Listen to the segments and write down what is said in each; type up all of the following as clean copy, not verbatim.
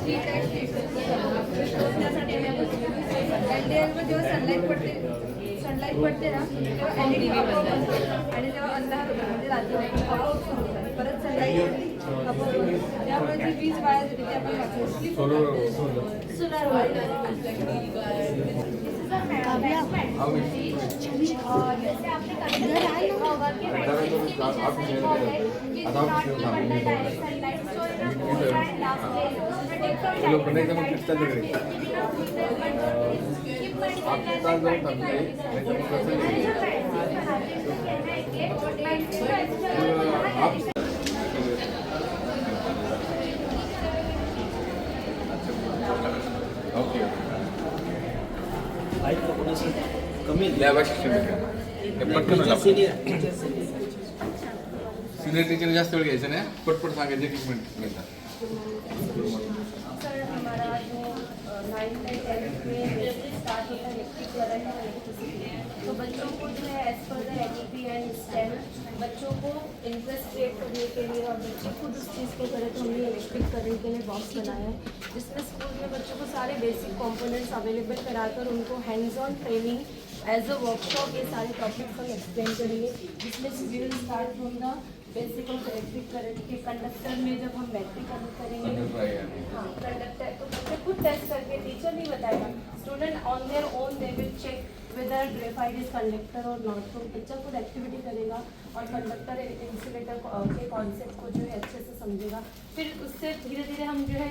जेव्हा सनलाईट पडते ना तेव्हा LED आणि जेव्हा अंधार होतो म्हणजे रात्री परत सनलाईट पडली त्यामुळे जी वीज वाया जाते ती आपण वाचवू. सोलर जैसे आपने कमी सिनियर टीचर जास्त वेळ घ्यायचं नाही, पटपट सांगायचे ट्रीटमेंट मिळतात. सर हमारा जो 9th and 10th में स्टार्ट होता है इलेक्ट्रिक करंट और इलेक्ट्रिसिटी, तो बच्चों को जो है as per the ADP and stem बच्चों को इंटरेस्ट क्रिएट करने के लिए और बच्चे खुद उस चीज़ को करें तो हमने इलेक्ट्रिक करंट के लिए बॉक्स बनाया है जिसमें स्कूल में बच्चों को सारे बेसिक कंपोनेंट्स अवेलेबल कराकर उनको hands on training as a workshop ये सारे टॉपिक्स हम एक्सप्लेन करेंगे जिसमें we will start from the basic of electric current के कंडक्टर में जब हम बैटरी कनेक्ट करेंगे हाँ कंडक्टर तो बच्चे खुद टेस्ट करके टीचर नहीं बताएगा student on their own they will check whether graphite is conductor और नॉट तो बच्चा खुद एक्टिविटी करेगा और कंडक्टर इंसुलेटर के कॉन्सेप्ट को जो है अच्छे से समझेगा फिर उससे धीरे धीरे हम जो है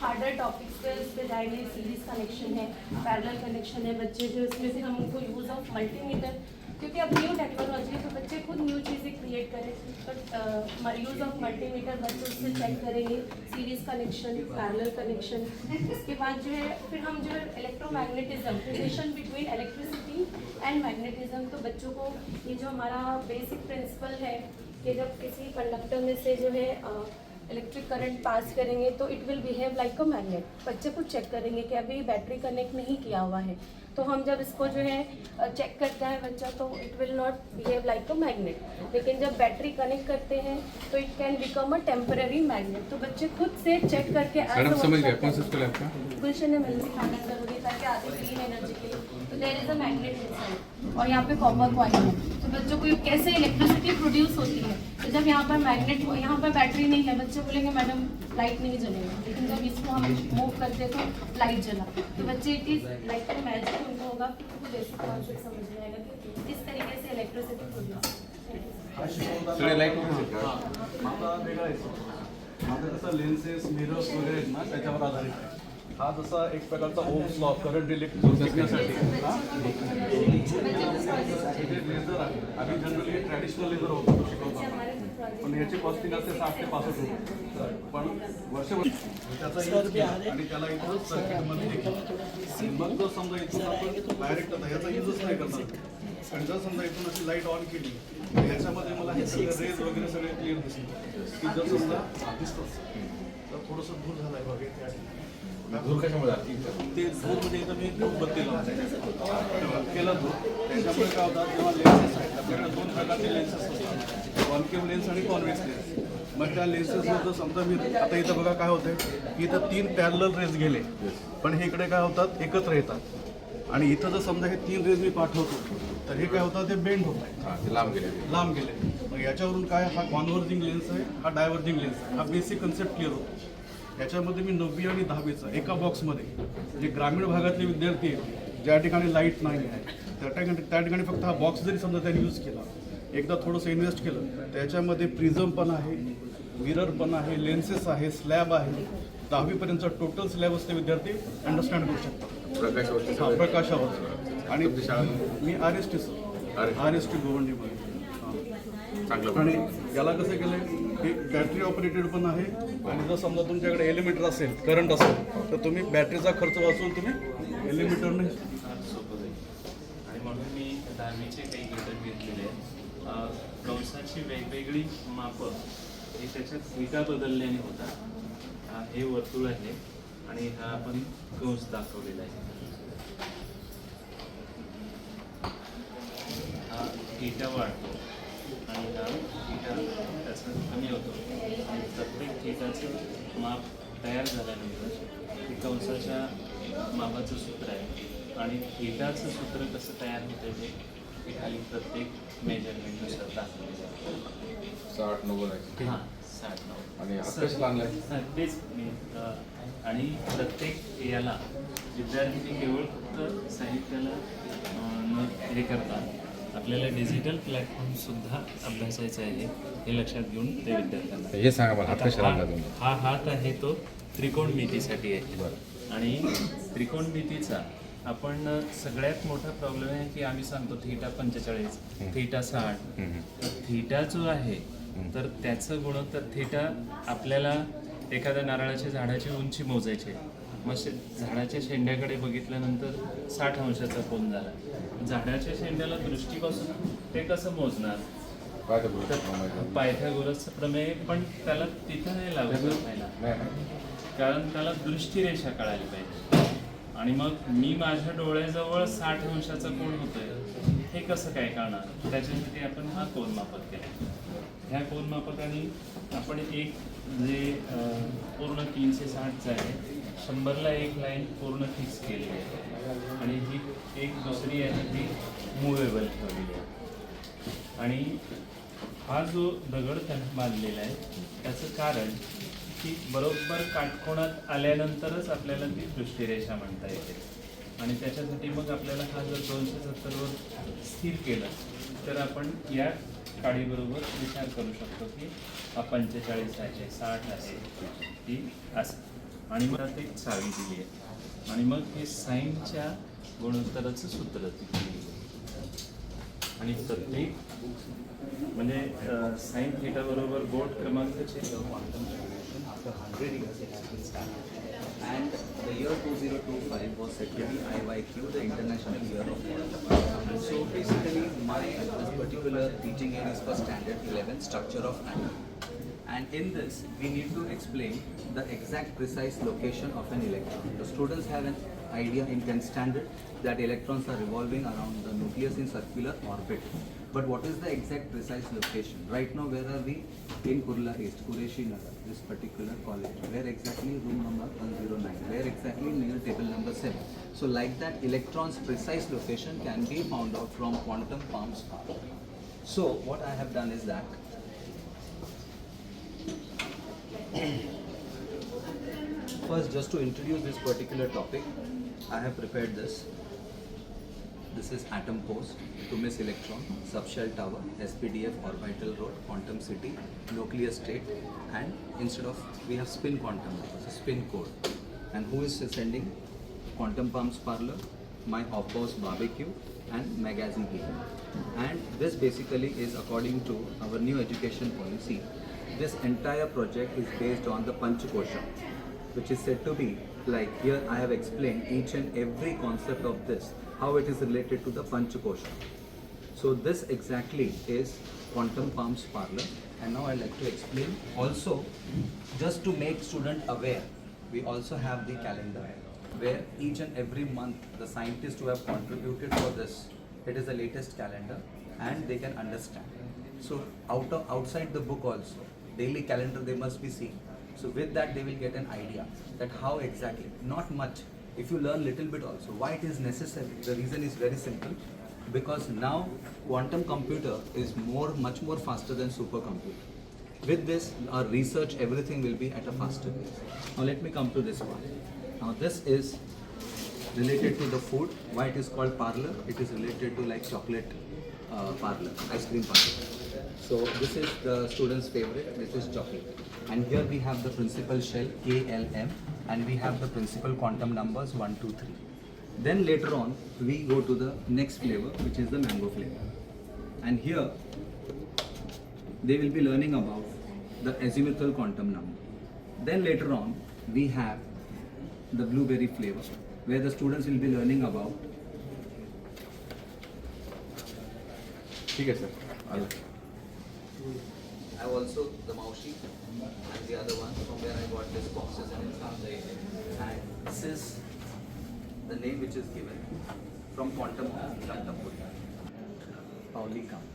हार्डर टॉपिक्स पे उस पर जाएंगे सीरीज कनेक्शन है पैरेलल कनेक्शन है बच्चे जो इसमें फिर हम उनको यूज़ ऑफ मल्टीमीटर क्योंकि अब न्यू टेक्नोलॉजी है तो बच्चे खुद न्यू चीज़ें क्रिएट करें बट यूज़ ऑफ मल्टीमीटर बच्चे उससे चेक करेंगे सीरीज कनेक्शन पैरेलल कनेक्शन इसके बाद जो है फिर हम जो है electromagnetism relation between electricity and magnetism तो बच्चों को ये जो हमारा बेसिक प्रिंसिपल है कि जब किसी कंडक्टर में से जो है इलेक्ट्रिक करंट पास करेंगे तो it will behave like a magnet बच्चे खुद चेक करेंगे कि अभी बैटरी कनेक्ट नहीं किया हुआ है तो हम जब इसको जो है चेक करता है बच्चा तो it will not behave like a magnet लेकिन जब बैटरी कनेक्ट करते हैं तो it can become a temporary magnet तो बच्चे खुद से चेक करके मैडम समझ गए कौन सा स्कूल है आपका? गुलशन है मिलने खाना जरूरी ताकि आधी ग्रीन एनर्जी के लिए तो there is a magnet inside और यहाँ पे कॉपर कॉइल है तो बच्चों को कैसे इलेक्ट्रिसिटी प्रोड्यूस होती है तो जब यहाँ पर मैग्नेट यहाँ पर बैटरी नहीं है बच्चे बोलेंगे मैडम लाइट नहीं जलेगा लेकिन जब इसको हम मूव करते तो लाइट जला तो बच्चे it is like a magic उनको होगा कि उनको बेसिक कॉन्सेप्ट समझ में आएगा कि इस तरीके से इलेक्ट्रिसिटी प्रोड्यूस सगळे लाईट माझा वेगळा आहे माझं कसं लेन्सेस मिरर्स वगैरे आहेत ना त्याच्यावर आधारित आहे हा जसा एक प्रकारचा ओम्स लॉ करंट इलेक्ट्रिक शिकण्यासाठी लेझर आहे आम्ही जनरली ट्रॅडिशनल लेझर होतो शिकवतो पण याची कॉस्टिंग असते 60 ते 65 रुपये पण वर्षभर त्याचा यूज आणि त्याला इथं सर्किटमध्ये देखील मग जर समजा इथून आपण डायरेक्ट आता याचा यूजच नाही करणार आणि जर समजा इथून अशी लाईट ऑन केली तर याच्यामध्ये मला हे सगळे रेज वगैरे सगळे क्लिअर दिसतील की जर समजा दिसतंच तर थोडंसं दूर झालं आहे बघा त्या दूर कशामुळे ते दूर म्हणजे इथं मी बत्ती लावून केलं दूर त्याच्यामुळे काय होतात जेव्हा लेन्सेस आहेत आपल्याकडे 2 प्रकारचे लेन्सेस असतात कॉन्केव्ह लेन्स आणि कॉन्व्हेक्स लेन्स मग त्या लेन्सेसवर जर समजा मी आता इथं बघा काय होतंय की इथं 3 पॅरलल रेज गेले पण हे इकडे काय होतात एकत्र येतात आणि इथं जर समजा हे 3 रेज मी पाठवतो तर हे काय होतं ते बेंड होत आहे लांब गेले मग याच्यावरून काय हा कॉन्व्हर्जिंग लेन्स आहे हा डायव्हर्जिंग लेन्स आहे हा बेसिक कन्सेप्ट क्लिअर होतो याच्यामध्ये मी 9वी आणि 10वीचा एका बॉक्समध्ये जे ग्रामीण भागातले विद्यार्थी आहेत ज्या ठिकाणी लाईट नाही आहे त्या ठिकाणी फक्त हा बॉक्स जरी समजा त्यांनी यूज केला एकदा थोडंसं इन्व्हेस्ट केलं त्याच्यामध्ये प्रिझम पण आहे मिरर पण आहे लेन्सेस आहे स्लॅब आहे 10वीपर्यंतचा टोटल सिलेबस ते विद्यार्थी अंडरस्टँड करू शकतात प्रकाशावर आणि मी RST सर RST गोवंडीमध्ये आणि याला कसं केलं हे बॅटरी ऑपरेटेड पण आहे आणि जर समजा तुमच्याकडे एलिमिटर असेल करंट असेल तर तुम्ही बॅटरीचा खर्च वाचून तुम्ही एलिमिटरने सोपं जाईल आणि म्हणून मी 10वीचे काही घटक घेतलेले आहेत कंसाची वेगवेगळी मापं हे त्याच्यात विटा बदलल्याने होतात हे वर्तुळ आहे आणि हा आपण कंस दाखवलेला आहे हा थीटा वाढतो आणि हा थीटा त्याचा कमी होतो आणि प्रत्येक थीटाचं माप तयार झाल्यानंतर हे कंसाच्या मापाचं सूत्र आहे आणि थिटाचं सूत्र कसं तयार होतं ते खाली प्रत्येक मेजरमेंटनुसार दाखवलं जातं. 60-90 आहे. हां 60-90 आणि आता कशाला आणलाय? तेच मी आणि प्रत्येक याला विद्यार्थी केवळ फक्त साहित्याला हे करतात. आपल्याला डिजिटल प्लॅटफॉर्मसुद्धा अभ्यासायचं आहे हे लक्षात घेऊन ते विद्यार्थ्यांना. हे सांगा मला, हात आता कशाला आणला तुम्ही? हा हात आहे तो त्रिकोणमितीसाठी आहे. बरं. आणि त्रिकोणमितीचा आपण सगळ्यात मोठा प्रॉब्लेम आहे की आम्ही सांगतो थीटा 45, थीटा 60. तर थीटा जो आहे तर त्याचं गुणोत्तर थीटा आपल्याला एखाद्या नारळाच्या झाडाची उंची मोजायची आहे. मग झाडाच्या शेंड्याकडे बघितल्यानंतर 60 अंशाचा कोन झाला. झाडाच्या शेंड्याला दृष्टीपासून ते कसं मोजणार? काय ते बोलतो? पायथागोरसचं प्रमेय पण त्याला तिथं नाही लागू पाहिला, कारण त्याला दृष्टीरेषा कळायला पाहिजे. आणि मग मी माझ्या डोळ्याजवळ 60 अंशाचा कोन होतोय हे कसं काय कळणार? त्याच्यासाठी आपण हा कोन मापक केला. ह्या कोन मापकाने आपण एक जे पूर्ण 360चं आहे 100ला एक लाईन पूर्ण फिक्स केलेली आहे आणि ही एक दुसरी आहे ती मुव्हेबल ठेवलेली आहे. आणि हा जो दगड त्यानं बांधलेला आहे त्याचं कारण की बरोबर काटकोणात आल्यानंतरच आपल्याला ती दृष्टिरेषा म्हणता येते. आणि त्याच्यासाठी मग आपल्याला हा जर 270वर स्थिर केलं तर आपण या काडीबरोबर विचार करू शकतो की हा 45 आहे, 60 आहे, ती असं. आणि मग त्यात एक चावी दिली आहे आणि मग हे साईनच्या गुणोत्तराचं सूत्र दिली आहे. आणि प्रत्येक म्हणजे साईन थिटा बरोबर बोर्ड क्रमांकाचे after 100 years it will start. And the year 2025 was said to be IYQ, the International Year of Quantum. And so basically my this particular teaching aid is for standard 11, structure of atom. And in this we need to explain the exact precise location of an electron. The students have an idea in 10th standard that electrons are revolving around the nucleus in circular orbit. But what is the exact precise location? Right now, where are we? In Kurla East, Qureshi Nagar, this particular college. Where exactly? Room number 109. Where exactly? Near table number 7. So like that, electron's precise location can be found out from quantum palms power. So what I have done is that first, just to introduce this particular topic, I have prepared this. This is atom post, to miss electron, subshell tower, SPDF orbital road, quantum city, nucleus state, and instead of we have spin quantum, so spin code. And who is sending? Quantum Palms Parlor, my off-boss barbecue, and magazine here. And this basically is according to our new education policy. This entire project is based on the Panchakosha, which is said to be like here I have explained each and every concept of this, how it is related to the Panchakosha. So this exactly is Quantum Palms Parlor, and now I'd like to explain also, just to make student aware, we also have the calendar where each and every month the scientists who have contributed for this, it is the latest calendar and they can understand. So outside the book also, daily calendar they must be seeing. So with that they will get an idea that how exactly, not much, if you learn little bit also, why it is necessary. The reason is very simple, because now quantum computer is much more faster than supercomputer. With this, our research, everything will be at a faster pace. Now let me come to this one. Now this is related to the food. Why it is called parlor? It is related to like chocolate parlor, ice cream parlor. So this is the student's favorite, this is chocolate. And here we have the principal shell KLM, and we have the principal quantum numbers 1, 2, 3. Then later on, we go to the next flavor, which is the mango flavor. And here, they will be learning about the azimuthal quantum number. Then later on, we have the blueberry flavor, where the students will be learning about. ठीक आहे sir, आलं. I have also the Maushi and the other one from where I got this boxes and it's on the and this is the name which is given from quantum of Lantapur. Pauli come.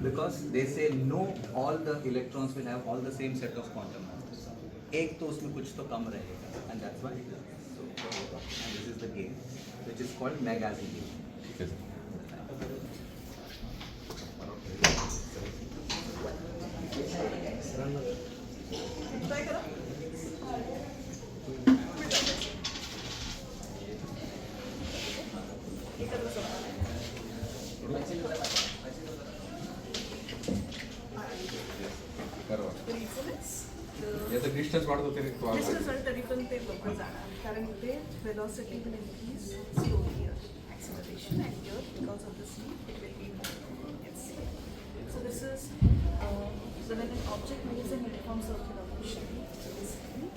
Because they say no, all the electrons will have all the same set of quantum numbers. एक तो उसमें कुछ तो कम रहेगा and that's why and this is the game which is called मैगाजी game. ठीक है सर. बरोबर. याचं डिस्टन्स वाढत होते रे तो डिस्टन्स तरी पण ते लवकर जाणार कारण ते velocity will increase slowly here acceleration and here because of the speed it will be more. Yes. So this is so when an object moves in uniform circular motion, basically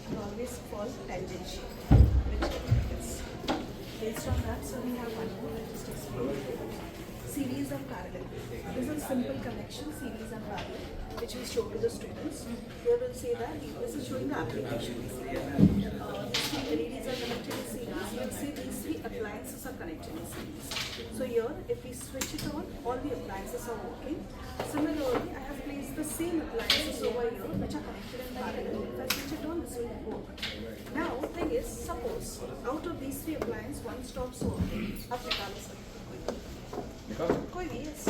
it always falls tangential, which is based on that. So we have one more. I'll just explain. Series and parallel. This is simple connection, series and parallel, which we show to the students. Here we'll say that this is showing the application. These three LEDs are connected in series. Let's say these three appliances are connected in series. So here, if we switch it on, all the appliances are working. Similarly, I have placed the same appliances over here, which are connected in parallel. If I switch it on, this will work. Now, thing is, suppose out of these three appliances, one stops working. Up निकालो sir. कोई भी yes.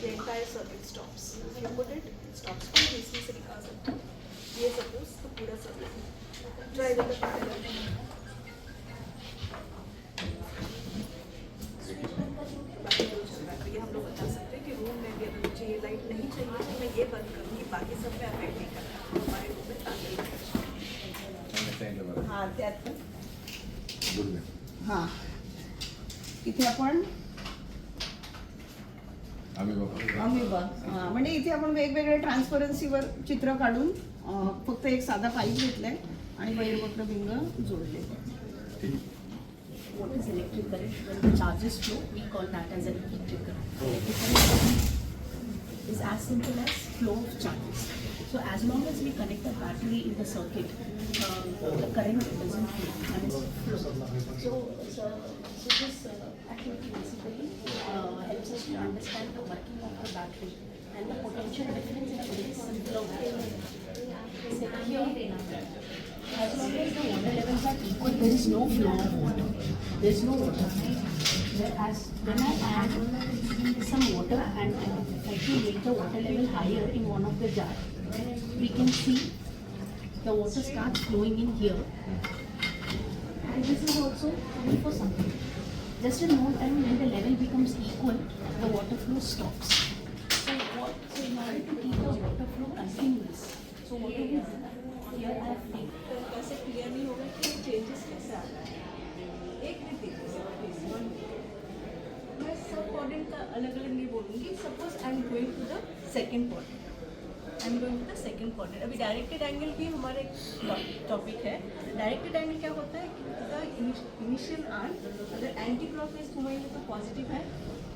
The entire circuit stops. If you put it, it stops. कोई भी इसमें से निकाल सकते हो. ये suppose तो पूरा circuit. Try with the parallel. बाकी जो चल रहा है ये हम लोग बता सकते हैं कि रूम में भी अगर मुझे ये लाइट नहीं चाहिए तो मैं ये बंद करूँगी. बाकी सब में अफेक्ट नहीं करना. हमारे रूम में ताकि हां त्यात पण गुड. हां इथे आपण आम्ही बघ म्हणजे इथे आपण वेगवेगळ्या ट्रान्सपरन्सीवर चित्र काढून फक्त एक साधा पाईप घेतलाय आणि वैरवक्र भिंग जोडले. What is electric current? When the charges flow, we call that as an electric current. Electric current is as simple as flow of charges. So as long as we connect the battery in the circuit, the current doesn't flow. I mean, flow. So this activity basically helps us to understand the working of the battery and the potential difference in a very simpler way. Second, as long as the water levels are equal, there is no flow of water. There is no water. Whereas when I add some water and try to make the water level higher in one of the jars, we can see the water starts flowing in here. And this is also good for something. Just a note, and when the level becomes equal, the water flow stops. So in order to keep the water flow continuous, so what do we do? Here I have taken. कैसे clear नहीं होगा कि changes कैसे आ रहा है. एक minute देखिए. मैं सब क्वाड्रेंट का अलग अलग नहीं बोलूँगी. Suppose I am going to the second quadrant. I am going to the second quadrant. अभी डायरेक्टेड एंगल भी हमारा एक टॉपिक है. डायरेक्टेड एंगल क्या होता है कि इनिशियल आर्म अगर एंटी क्लॉकवाइज घुमाएंगे तो पॉजिटिव है,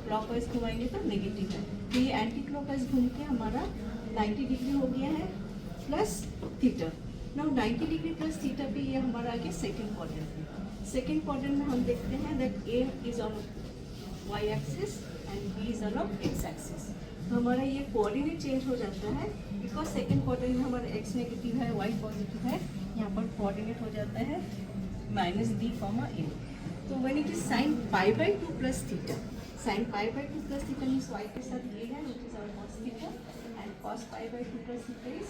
क्लॉकवाइज घुमाएंगे तो नेगेटिव है. तो ये एंटी क्लॉकवाइज घूम के हमारा 90 डिग्री हो गया है plus theta. Now 90 degree plus theta पे ये हमारा आ गया सेकेंड क्वाड्रेंट. सेकेंड क्वाड्रेंट में हम देखते हैं that a is on y axis and b is on x axis. तो हमारा ये कोऑर्डिनेट चेंज हो जाता है बिकॉज सेकेंड क्वाड्रेंट में हमारा एक्स नेगेटिव है, वाई पॉजिटिव है. यहाँ पर कोऑर्डिनेट हो जाता है -b, a. तो when it is sine pi by 2 plus theta, sine pi by 2 plus theta means y के साथ ये है which is our cos theta and cos pi by 2 plus theta is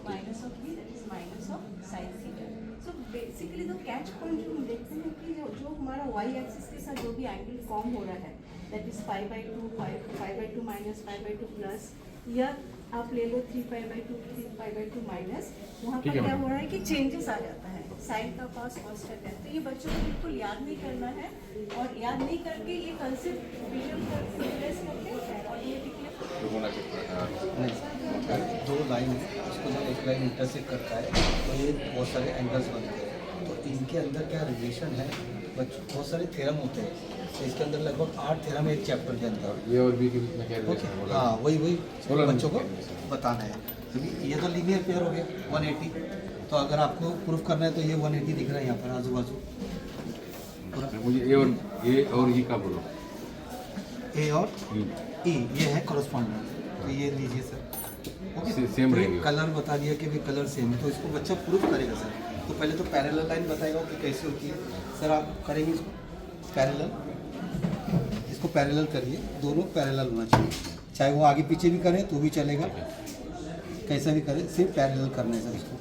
minus of b, that is minus of sine theta. So basically तो catch point जो हम देखते हैं कि जो हमारा वाई एक्सिस के साथ जो भी एंगल फॉर्म हो रहा है that is pi by 2, pi by 2 minus, pi by 2 plus, या आप ले लो 3 पाई बाई 2, 3 पाई बाई 2 माइनस. वहाँ पर क्या हो रहा है कि चेंजेस आ जाता है. साइन का पास कॉस का है. तो ये बच्चों को बिल्कुल याद नहीं करना है और याद नहीं करके ये कंसेप्ट विजुअल करके रिप्लेस करके ऑटोमेटिकली दो लाइन है उसको जब एक लाइन इंटरसेक्ट करता है तो ये बहुत सारे एंगल्स बनते हैं. तो इनके अंदर क्या रिलेशन है, बहुत सारे थ्योरम होते हैं. तो इसके अंदर लगभग 8 थ्योरम है एक चैप्टर के अंदर. ये और भी के बीच में क्या ओके रिलेशन बोला? हाँ वही बोला बच्चों को नहीं. बताना है. क्योंकि ये तो लीनियर पेयर हो गया 180. तो अगर आपको प्रूफ करना है तो ये 180 दिख रहा है यहाँ पर आजू बाजू. मुझे ए और ये का बोलो. ए और ये ई ये है कॉरस्पॉन्डेंट, तो ये लीजिए सर। ओके, सेम रहेगी। कलर बता दिया कि भी कलर सेम है, तो इसको बच्चा प्रूफ करेगा सर। तो पहले तो पैरेलल लाइन बताएगा कि कैसे होती है सर। आप करेंगे इसको पैरेलल, इसको पैरेलल करिए, दोनों पैरेलल होना चाहिए, चाहे वो आगे पीछे भी करें तो भी चलेगा, कैसा भी करें, सिर्फ पैरेलल करना है सर इसको।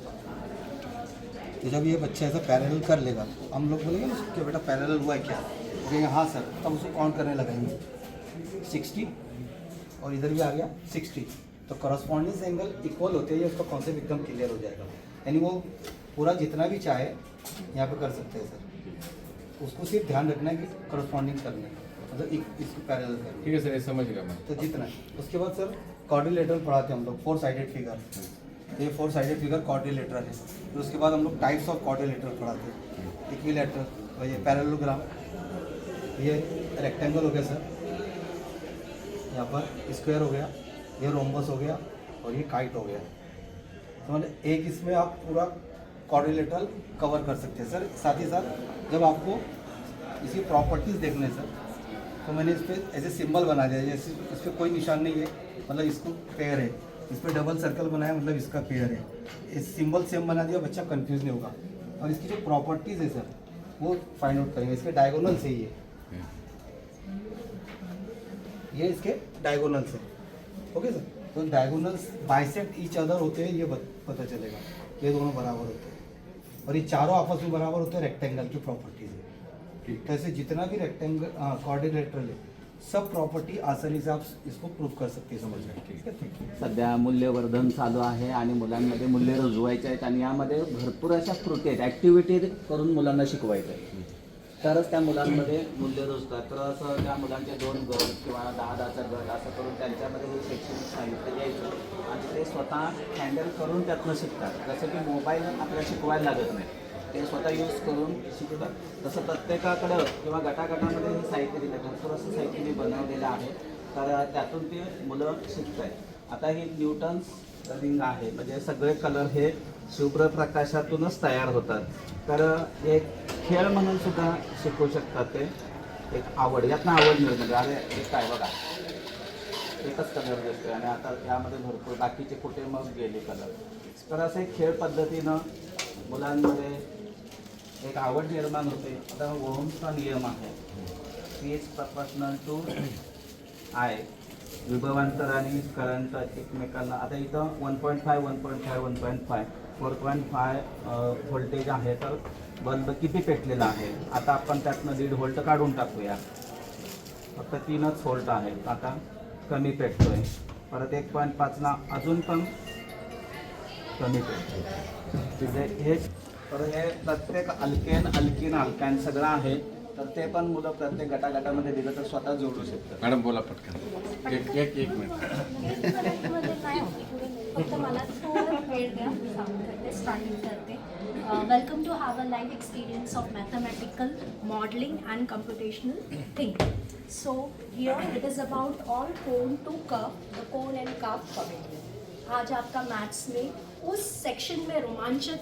तो जब ये बच्चा ऐसा पैरेलल कर लेगा, हम लोग बोलेंगे ना कि बेटा पैरेलल हुआ है क्या, बोलेंगे हाँ सर, तब उसको काउंट करने लगाएंगे 60 और इधर भी आ गया 60, तो करस्पॉन्डेंस एंगल इक्वल होते हैं, ये उसका कॉन्सेप्ट एकदम क्लियर हो जाएगा। यानी वो पूरा जितना भी चाहे यहाँ पे कर सकते हैं सर, उसको सिर्फ ध्यान रखना है कि करस्पॉन्डिंग करना है, मतलब इसको पैरेलल करना है। ठीक है सर, ये समझ गया मैं। तो जितना उसके बाद सर क्वाड्रिलेटरल पढ़ाते हैं हम लोग, 4 साइडेड फिगर, तो ये 4 साइडेड फिगर क्वाड्रिलेटरल है। फिर उसके बाद हम लोग टाइप्स ऑफ क्वाड्रिलेटरल पढ़ाते हैं, इक्विलैटरल और ये पैरेललोग्राम, ये रेक्टेंगल हो गया सर, यहाँ पर स्क्वायर हो गया, ये रोम्बस हो गया और ये काइट हो गया। तो मतलब एक इसमें आप पूरा क्वाड्रिलेटरल कवर कर सकते हैं सर। साथ ही साथ जब आपको इसकी प्रॉपर्टीज़ देखने सर, तो मैंने इस पर ऐसे सिंबल बना दिया, जैसे इस पर कोई निशान नहीं है, मतलब इसको पेयर है, इस पर डबल सर्कल बनाया मतलब इसका पेयर है, इस सिंबल सेम बना दिया, बच्चा कंफ्यूज नहीं होगा। और इसकी जो प्रॉपर्टीज़ है सर वो फाइंड आउट करेंगे। इसके डायगोनल से ये इसके डायगोनल्स है, ओके सर। तो डायगोनल्स बाइसेक्ट ईच अदर होते हैं, ये पता चलेगा, ये दोनों बराबर होते हैं और ये चारों आपस में बराबर होते हैं, रेक्टेंगल की प्रॉपर्टीज है। तो ऐसे जितना भी रेक्टेंगल क्वाड्रिलेटरल है, सब प्रॉपर्टी आसानी से आप इसको प्रूफ कर सकते हैं, समझ गए। ठीक है, सध्या मूल्यवर्धन चालू आहे आणि मुलांमध्ये मूल्य रुजवायचे आहेत आणि यामध्ये भरपूर अशा कृती आहेत, ॲक्टिव्हिटी करून मुलांना शिकवायचं आहे, तरच त्या मुलांमध्ये मूल्य रुजतात. तर असं त्या मुलांचे 2 गट किंवा 10-10चा गट असं करून त्यांच्यामध्ये हे शैक्षणिक साहित्य द्यायचं आणि ते स्वतः हँडल करून त्यातनं शिकतात. जसं की मोबाईल आपल्याला शिकवायला लागत नाही, ते स्वतः यूज करून शिकतात. तसं प्रत्येकाकडं किंवा गटागटामध्ये हे साहित्य दिलं, भरपूर असं साहित्य मी बनवलेलं आहे, तर त्यातून ते मुलं शिकत आहेत. आता ही न्यूटन्स रिंग आहे, म्हणजे सगळे कलर हे शुभ्रप्रकाशातूनच तयार होतात. तर एक खेळ म्हणून सुद्धा शिकू शकतात ते, एक आवड, यातनं आवड निर्माण होते. अरे हे काय बघा, एकच कलर दिसतोय आणि आता यामध्ये भरपूर बाकीचे कुठे मग गेले कलर. तर असं एक खेळ पद्धतीनं मुलांमध्ये एक आवड निर्माण होते. आता ओहमचा नियम आहे, C is proportional to I, विभवांतर आणि करंट एकमेकांना. आता इथं 1.5 1.5 1.5 4.5 व्होल्टेज आहे, तर बल्ब किती पेटलेला आहे. आता आपण त्यातनं 1.5 व्होल्ट काढून टाकूया, फक्त 3च व्होल्ट आहे, आता कमी पेटतोय. परत 1.5ला अजून पण कमी पेटतोय. हे तर हे प्रत्येक अल्केन अल्काइन सगळं आहे, तर ते पण मुलं प्रत्येक गटागटामध्ये दिलं तर स्वतः जोडू शकतात. मॅडम बोला पटकन, एक मिनिट. मध्ये काय होते पुढे फक्त मला थोडं वेळ द्या, मी सांगून करते, स्टार्टिंग करते. Welcome to have a life experience of mathematical modelling and computational thinking. So here it is about all cone to curve, the cone and curve coming. आज आपका मैथ्स में उस सेक्शन में रोमांचक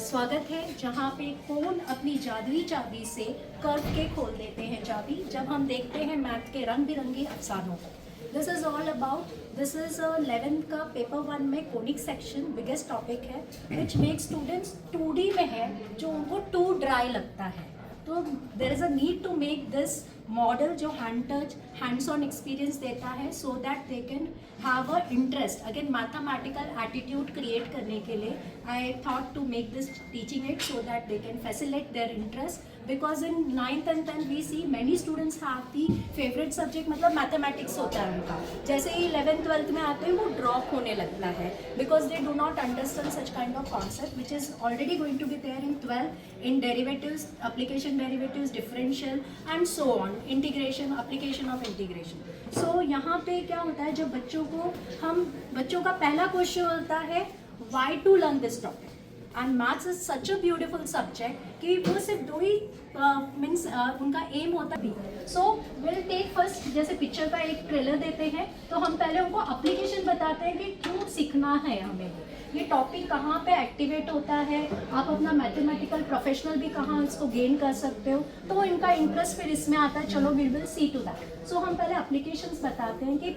स्वागत है जहाँ पे कोन अपनी जादुई चाबी से कर्व के खोल देते हैं चाबी, जब हम देखते हैं मैथ के रंग बिरंगे अफसानों को. This is all about, this is 11th का पेपर 1 में कोनिक सेक्शन बिगेस्ट टॉपिक है, विच मेक स्टूडेंट्स 2D में है जो उनको टू ड्राई लगता है. तो there is a need to make this model जो hand touch hands on experience देता है, so that they can have a interest again mathematical attitude create करने के लिए I thought to make this teaching it so that they can facilitate their interest. Because in 9th and 10th we see many students have the favourite subject, मतलब mathematics होता है उनका. जैसे ही 11th 12th में आते हैं वो ड्रॉप होने लगता है, because they do not understand such kind of concept which is already going to be there in 12th in derivatives, application derivatives, differential and so on, integration, application of integration. So यहाँ पे क्या होता है, जब बच्चों का पहला question होता है why to learn this topic, and maths is such a beautiful subject कि वो सिर्फ 2 ही मीन्स उनका एम होता है। सो विल टेक फर्स्ट, जैसे पिक्चर का एक ट्रेलर देते हैं तो हम पहले उनको एप्लीकेशन बताते हैं कि क्यों सीखना है हमें, ये टॉपिक कहाँ पे एक्टिवेट होता है, आप अपना मैथमेटिकल प्रोफेशनल भी कहाँ इसको गेन कर सकते हो, तो इनका इंटरेस्ट फिर इसमें आता है, चलो we will see to that. So हम पहले एप्लीकेशंस बताते हैं कि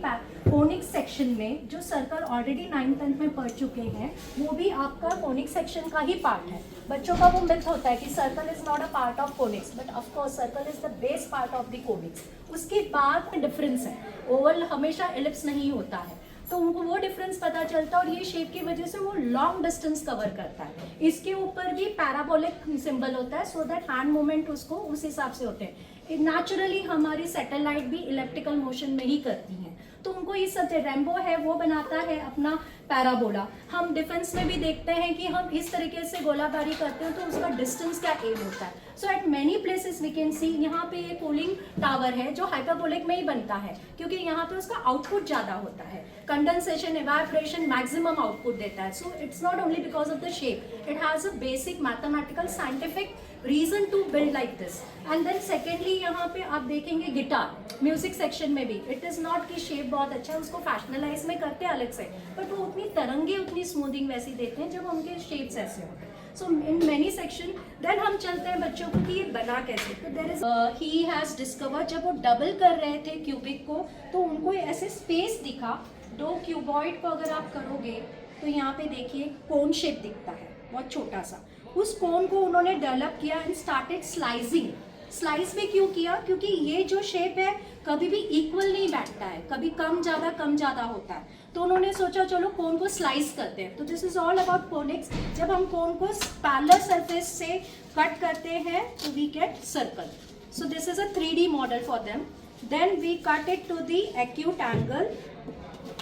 फोनिक्स सेक्शन में जो सर्कल ऑलरेडी 9th 10th में पढ़ चुके हैं वो भी आपका फोनिक्स सेक्शन का ही पार्ट है। बच्चों का वो मिथ होता है कि circle is not a part of phoenix, but of course circle is the base part of the phoenix. उसके बाद डिफरेंस है, ओवल हमेशा एलिप्स नहीं होता है, तो उनको वो डिफरेंस पता चलता है और ये शेप की वजह से वो लॉन्ग डिस्टेंस कवर करता है। इसके ऊपर भी पैराबोलिक सिंबल होता है, सो दैट हैंड मूवमेंट उसको उस हिसाब से होते हैं। नेचुरली हमारी सैटेलाइट भी इलेक्ट्रिकल मोशन में ही करती हैं, तो उनको ये सब रेम्बो है वो बनाता है अपना पैराबोला। हम डिफेंस में भी देखते हैं कि हम इस तरीके से गोलाबारी करते हैं तो उसका डिस्टेंस क्या एम होता है। So at many places we can see, यहाँ पे ये कूलिंग टावर है जो हाइपरबोलिक में ही बनता है क्योंकि यहाँ पे उसका आउटपुट ज़्यादा होता है, कंडेंसेशन इवेपोरेशन मैक्सिमम आउटपुट देता है। So it's not only because of the shape, it has a basic mathematical scientific reason to build like this. And then secondly यहाँ पे आप देखेंगे गिटार म्यूजिक सेक्शन में भी, इट इज़ नॉट कि shape बहुत अच्छा है, उसको फैशनलाइज में करते हैं अलग से, बट वो उतनी तरंगे उतनी स्मूथिंग वैसी देते हैं जब उनके शेप्स ऐसे होते हैं। सो इन मैनी सेक्शन देन हम चलते हैं बच्चों को कि ये बना कैसे। तो there is he has discover, जब वो डबल कर रहे थे क्यूबिक को तो उनको ऐसे स्पेस दिखा। दो क्यूबॉइड को अगर आप करोगे तो यहाँ पे देखिए कोन शेप दिखता है बहुत छोटा सा, उस कोन को उन्होंने डेवलप किया एंड स्टार्टेड स्लाइसिंग। स्लाइस में क्यों किया? क्योंकि ये जो शेप है कभी भी इक्वल नहीं बैठता है, कभी कम ज़्यादा होता है, तो उन्होंने सोचा चलो कोन को स्लाइस करते हैं। तो this is all about phoenix. जब हम कोन को पैरेलल सरफेस से कट करते हैं तो we get circle. So this is a 3D model for them. Then we cut it to the acute angle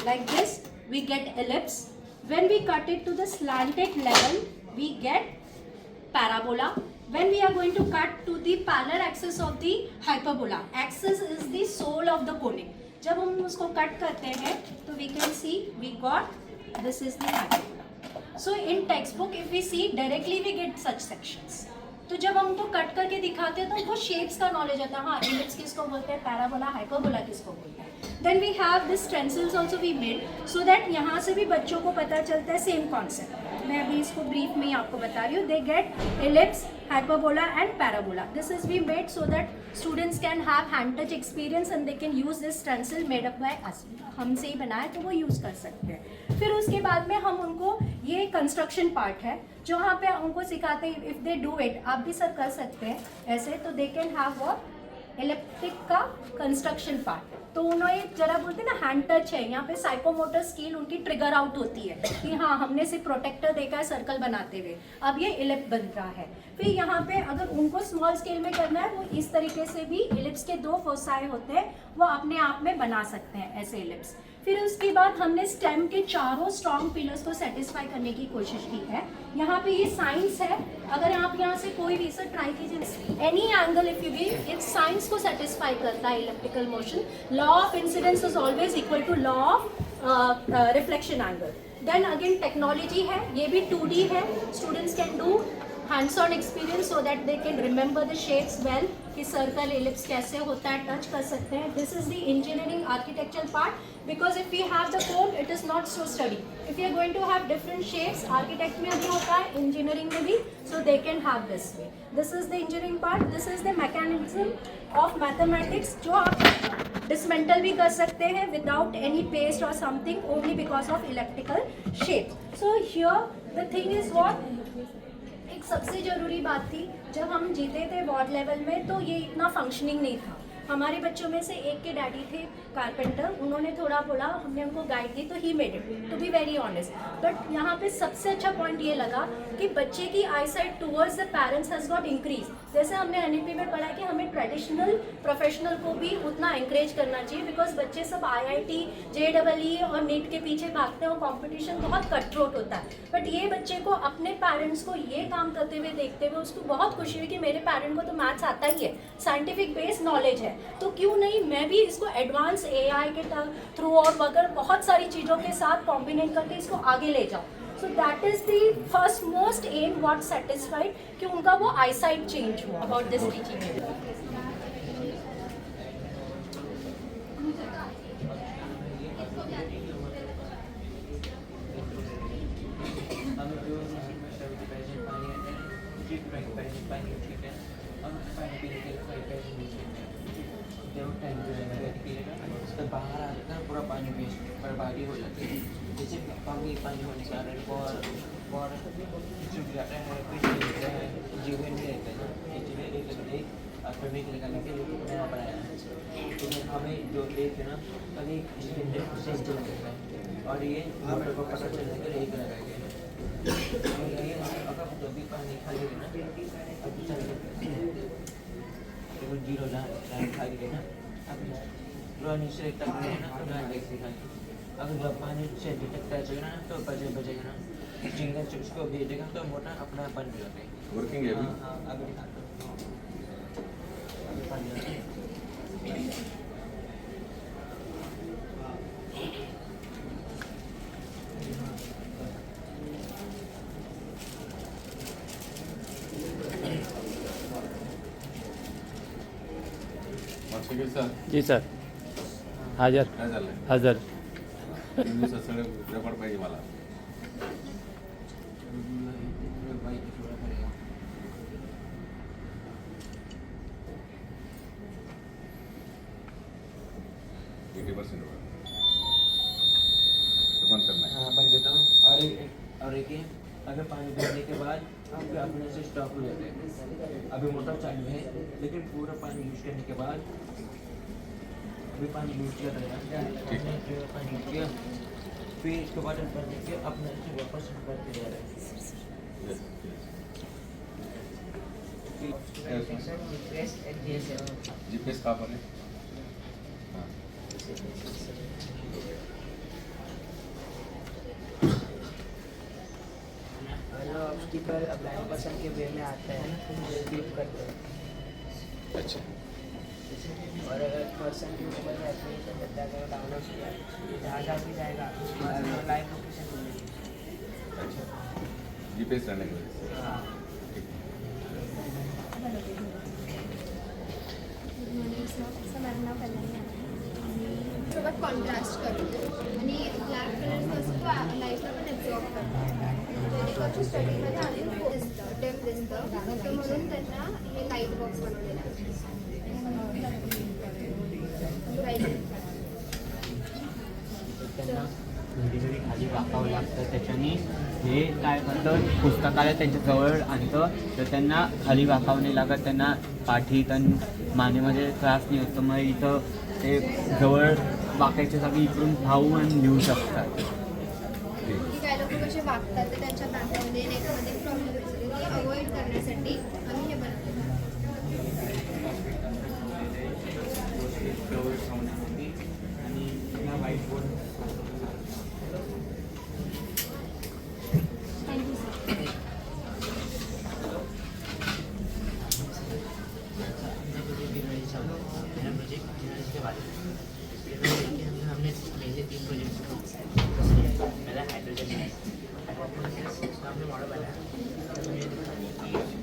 like this, we get ellipse. When we cut it to the slanted level, we get parabola. When we are going to cut to the parallel axis of the hyperbola, axis is the soul of the conic. जब हम उसको cut करते हैं तो we can see we got this is the hyperbola. So in textbook if we see directly we get such sections. तो जब हम उनको कट करके दिखाते हैं तो उनको शेप्स का नॉलेज आता है, हाँ इलिप्स किसको बोलते हैं, पैराबोला हाइपरबोला किसको बोलते हैं। Then we have this stencils also we made so that यहाँ से भी बच्चों को पता चलता है सेम कॉन्सेप्ट। मैं अभी इसको ब्रीफ में ही आपको बता रही हूँ। They get ellipse, hyperbola and parabola. This is we made so that students can have hand touch experience and they can use this stencil made up by us. हमसे ही बनाए तो वो यूज़ कर सकते हैं। फिर उसके बाद में हम उनको ये कंस्ट्रक्शन पार्ट है जो यहाँ पे उनको सिखाते हैं, इफ़ दे डू इट, आप भी सर कर सकते हैं ऐसे, तो दे कैन हैव वो इलेक्ट्रिक का कंस्ट्रक्शन पार्ट। तो उन्होंने जरा बोलते हैं ना हैंड टच है, यहाँ पे साइकोमोटर स्किल उनकी ट्रिगर आउट होती है कि हाँ हमने सिर्फ प्रोटेक्टर देखा है सर्कल बनाते हुए, अब ये इलिप्स बन रहा है। फिर यहाँ पे अगर उनको स्मॉल स्केल में करना है वो इस तरीके से भी इलिप्स के दो फोसाई होते हैं वो अपने आप में बना सकते हैं ऐसे इलिप्स। फिर उसके बाद हमने स्टेम के चारों स्ट्रॉन्ग पिलर्स को सेटिस्फाई करने की कोशिश की है। यहाँ पे ये साइंस है, अगर आप यहाँ से कोई भी सर ट्राई कीजिए, any angle if you give it science को सेटिस्फाई करता है electrical motion. Law of incidence is always equal to law of reflection angle. Then again technology है, ये भी 2D है, students can do hands-on experience so that they can remember the shapes well कि circle ellipse कैसे होता है, touch कर सकते हैं। This is the engineering architecture part because if you have the code it is not so study. If you are going to have different shapes, architect में भी होता है, इंजीनियरिंग में भी, so they can have this way. This is the engineering part, this is the mechanism of mathematics जो आप dismantle भी कर सकते हैं विदाउट एनी पेस्ट और something only because of electrical shape. So here the thing is what, एक सबसे ज़रूरी बात थी जब हम जीते थे वार्ड लेवल में तो ये इतना फंक्शनिंग नहीं था। हमारे बच्चों में से एक के डैडी थे कारपेंटर, उन्होंने थोड़ा बोला, हमने उनको गाइड दी तो he made it, to be very honest. But यहाँ पे सबसे अच्छा पॉइंट ये लगा कि बच्चे की eyesight towards the parents has got increase. जैसे हमने NEP में पढ़ा कि हमें ट्रेडिशनल प्रोफेशनल को भी उतना इंकरेज करना चाहिए बिकॉज बच्चे सब IIT JEE और नीट के पीछे भागते हैं और कॉम्पिटिशन बहुत कटथ्रोट होता है। बट ये बच्चे को अपने पेरेंट्स को ये काम करते हुए देखते हुए उसको बहुत खुशी हुई कि मेरे पेरेंट को तो मैथ्स आता ही है, साइंटिफिक बेस्ड नॉलेज है, तो क्यों नहीं मैं भी इसको एडवांस AI के थ्रू और वगैरह बहुत सारी चीज़ों के साथ कॉम्बिनेट करके इसको आगे ले जाऊँ। So that is the first most aim what satisfied कि उनका वो eyesight change हुआ about this teaching aid. बाहर आता है पूरा पानी वेस्ट बर्बादी हो जाती है जैसे पानी होने से आ रहा है और चुप जाता है कुछ नहीं रहता है जीवन नहीं रहता है इसलिए एक अकेडमिक लगाने के लिए नया बनाया है लेकिन हमें जो एक है ना कभी इसके अंदर सेंस होता है और ये मोटर को पता चलने के लिए एक लगाया गया है ये अगर जब भी पानी खाली है ना अभी चल जीरो लाइन खाली है ना अभी से तक है ना तो लाइन देख दिखाएंगे अगर जब पानी से डिटेक्ट चलेगा ना तो बजेगा ना सिग्नल से उसको भेजेगा तो मोटर अपना बन जाता है वर्किंग है अभी हाँ अभी दिखाता हूँ अभी बन जाता है सर जी सर हजर काय झालंय हजर 3 दिवसात सगळं रेकॉर्ड पाहिजे मला बंद करना है हाँ बन जाता हूँ और एक अगर पानी भरने के बाद आपके अपने से स्टॉप हो जाता है अभी मोटर चालू है लेकिन पूरा पानी यूज करने के बाद अभी पानी यूज कर रहे हैं पानी यूज किया फिर इसके बाद बंद करके अपने से वापस करते जा रहे हैं जीपीएस कहाँ पर है हाँ स्टिकर ब्लाइंड पर्सन के वे में आता है क्लिक करते हैं अच्छा और अगर पर्सन के ऊपर एप्लीकेशन करता है डाउनलोड किया जहाँ जहाँ भी जाएगा लाइव लोकेशन मिलेगी अच्छा जीपीएस रहने के वजह से हाँ सोबत कॉन्ट्रास्ट करतो आणि ब्लॅक कलर कसं तो लाईटला पण ॲब्झॉर्ब करतो जेणेकरून स्टडीमध्ये अजून दिसतं डेम दिसतं तर म्हणून त्यांना हे लाईट बॉक्स बनवलेलं आहे त्यांना घरी घरी खाली वाकावं लागतं त्याच्याने हे काय करतं पुस्तकाला त्यांच्या जवळ आणतं तर त्यांना खाली वाकावं नाही लागत त्यांना पाठीत आणि मानेमध्ये त्रास नाही होत मग इथं ते जवळ वाकायच्या जागी इकडून धावून आणि लिहू शकतात की काही लोक कसे वागतात ते त्यांच्या नाकामध्ये नेकमध्ये प्रॉब्लेम असते ते अवॉइड करण्यासाठी आम्ही हे बनवतो आणि ह्या व्हाईट बोर्ड हमने पहले 3 प्रोजेक्ट पहला हाइड्रोजन हमने मॉडल बनाया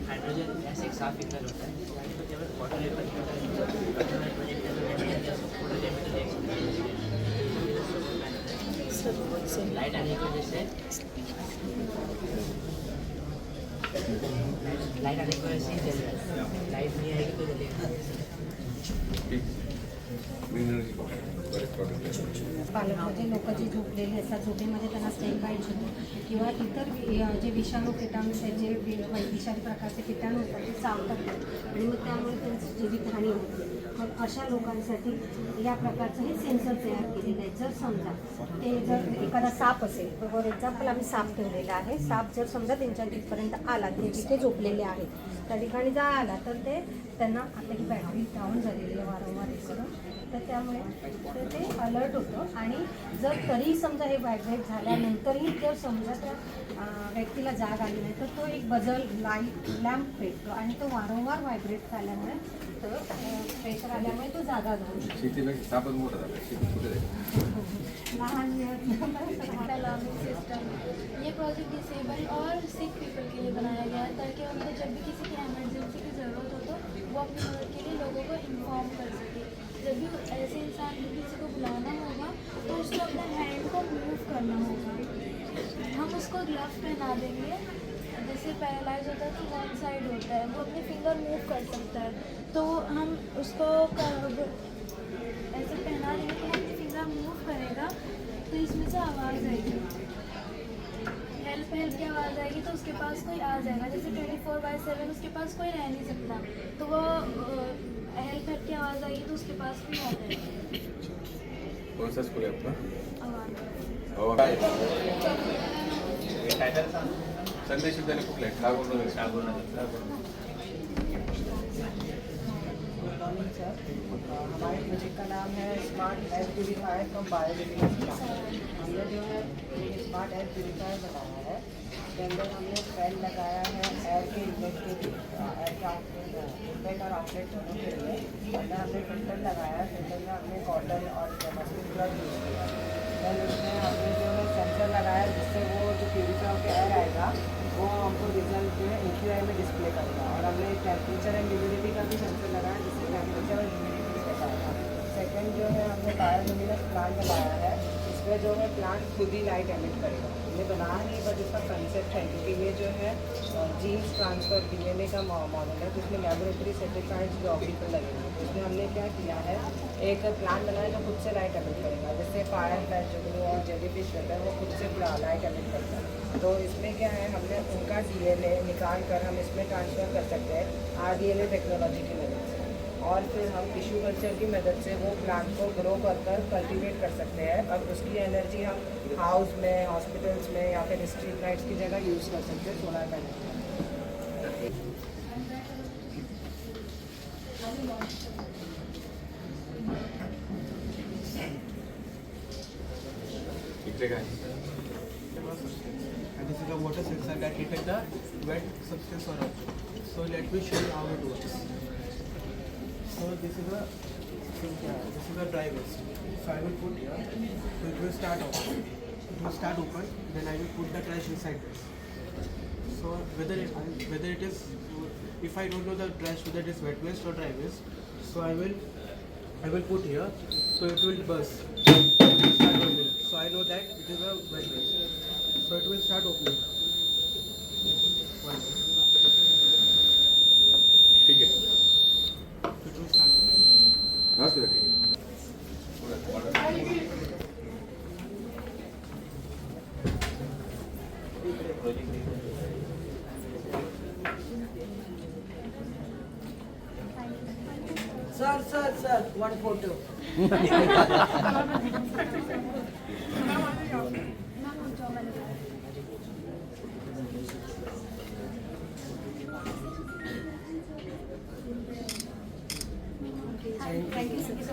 हाइड्रोजन गैस एक साफ इंधन होता है तो जब वाटर लेवल लाइट आने की वजह से लाइट आने की वजह से जल रहा है लाइट नहीं आएगी तो जलेगा पालकमध्ये लोक जे झोपलेले असतात झोपेमध्ये त्यांना स्नेक बाईट होतो किंवा इतर जे विषाणू किटाणू जे विषारी प्रकारचे किटाणू असतात ते चावतात आणि मग त्यामुळे त्यांची जीवितहानी होते मग अशा लोकांसाठी या प्रकारचं हे सेन्सर तयार केलेलं आहे जर समजा ते जर एखादा साप असेल फॉर एक्झाम्पल आम्ही साप ठेवलेला आहे साप जर समजा त्यांच्या तिथपर्यंत आला ते जिथे झोपलेले आहेत त्या ठिकाणी जर आला तर ते त्यांना आता ही बॅटरी डाऊन झालेली आहे वारंवार हे सगळं तर त्यामुळे तर ते अलर्ट होतं आणि जर तरी समजा हे व्हायब्रेट झाल्यानंतरही जर समजा त्या व्यक्तीला जाग आली नाही तर तो एक बजल लॅम्प पेटतो आणि तो वारंवार व्हायब्रेट झाल्यामुळे तर प्रेशर आल्यामुळे तो जागा घालू शकतो. शेतीपेक्षा तापच मोठा झाला शेती कुठे जाईल लहान अलार्मिंग सिस्टम ये प्रोजेक्ट डिसेबल और सिक पीपल के लिए बनाया गया है ताकि उनको जब भी किसी की इमरजेंसी की ज़रूरत हो तो वो अपनी मदद के लिए लोगों को इन्फॉर्म कर सके. जब भी ऐसे इंसान को किसी को बुलाना होगा तो उसको अपने हैंड को मूव करना होगा. हम उसको ग्लव्स पहना देंगे. जैसे पैरालाइज होता है तो वन साइड होता है वो अपने फिंगर मूव कर सकता है तो हम उसको ऐसे पहना देंगे तो अपनी फिंगर मूव करेगा तो इसमें से आवाज़ आएगी. हेल्प हेल्प की आवाज़ आएगी तो उसके पास कोई आ जाएगा. जैसे 24/7 उसके पास कोई रह नहीं सकता तो वो हेल्प हेल्प की आवाज़ आएगी तो उसके पास भी आ जाएगा. कौन सा स्कूल है आपका संदेश विद्यालय कुठलं आहे हमारे प्रोजेक्ट का नाम है smart air purifier from biodiversity. हमने जो है स्मार्ट एयर प्यूरीफायर बनाया है. इसके अंदर हमने फैन लगाया है एयर के इनलेट के लिए, एयर के इनलेट और आउटलेट दोनों के लिए. अंदर हमने फिल्टर लगाया है. फिल्टर में हमने कॉटन और मस्किन ग्लव यूज़ किया है. देन उसमें हमने जो है सेंसर लगाया जिससे वो जो प्यूरीफाई होकर एयर आएगा वो हमको रिजल्ट जो है AQI में डिस्प्ले करेगा. और हमने टेम्परेचर एंड ह्यूमिडिटी का भी सेंसर लगाया जिससे टेम्परेचर और ह्यूमिडिटी दिखा पाएगा. सेकंड जो है हमने बायोलुमिनस प्लांट लगाया है. इसमें जो है प्लांट खुद ही लाइट एमिट करेगा. हमने बनाया नहीं बट इसका कंसेप्ट है क्योंकि ये जो है जीन्स ट्रांसफर DNA का मॉडल है. तो इसमें लेबोरेटरी सर्टिफाइड जो ऑप्टिकल लगेगा. तो इसमें हमने क्या किया है एक प्लांट बनाया जो खुद से लाइट एमिट करेगा. जैसे फायर फ्लैश जुगनू और जेलीफिश रहता है वो खुद से लाइट एमिट करता है. तो इसमें क्या है हमने उनका DNA निकाल कर हम इसमें ट्रांसफ़र कर सकते हैं RDNA टेक्नोलॉजी की मदद से. और फिर हम टिश्यू कल्चर की मदद से वो प्लांट को ग्रो कर कल्टीवेट कर सकते हैं. अब उसकी एनर्जी हम हाउस में, हॉस्पिटल्स में या फिर स्ट्रीट लाइट्स की जगह यूज़ कर सकते हैं सोलर पैनल. इकडे काय And this is a water sensor that detects the wet substance or not. So let me show you how it works. So this is a dry waste. So I will put here. So it will start open. It will start open. Then I will put the trash inside this. So whether it is, if I don't know the trash whether it is wet waste or dry waste, so I will put here. So it will burst. Start opening. So I know that it is a wet waste. So it will start opening. ठीक है It will start opening. बस फिर ठीक Sir, one photo. Thank you so much.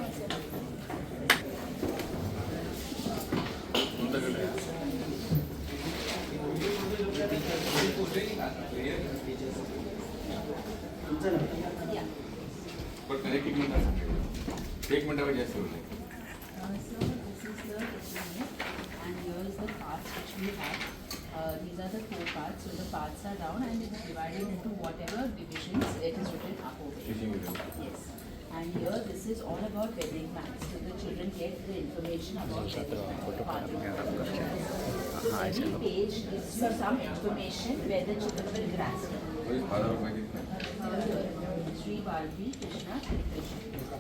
पण एक minute सांगा 1 मिनिटावर जास्त होईल So this is the instrument and here is the parts which we have. These are the 4 parts. So the parts are round and it is divided into whatever divisions it is written up over here. Yes. And here this is all about weathering maps. So the children get the information about weathering maps. So every page gives you some information where the children will grasp. Sri Bharati Krishna Krishna.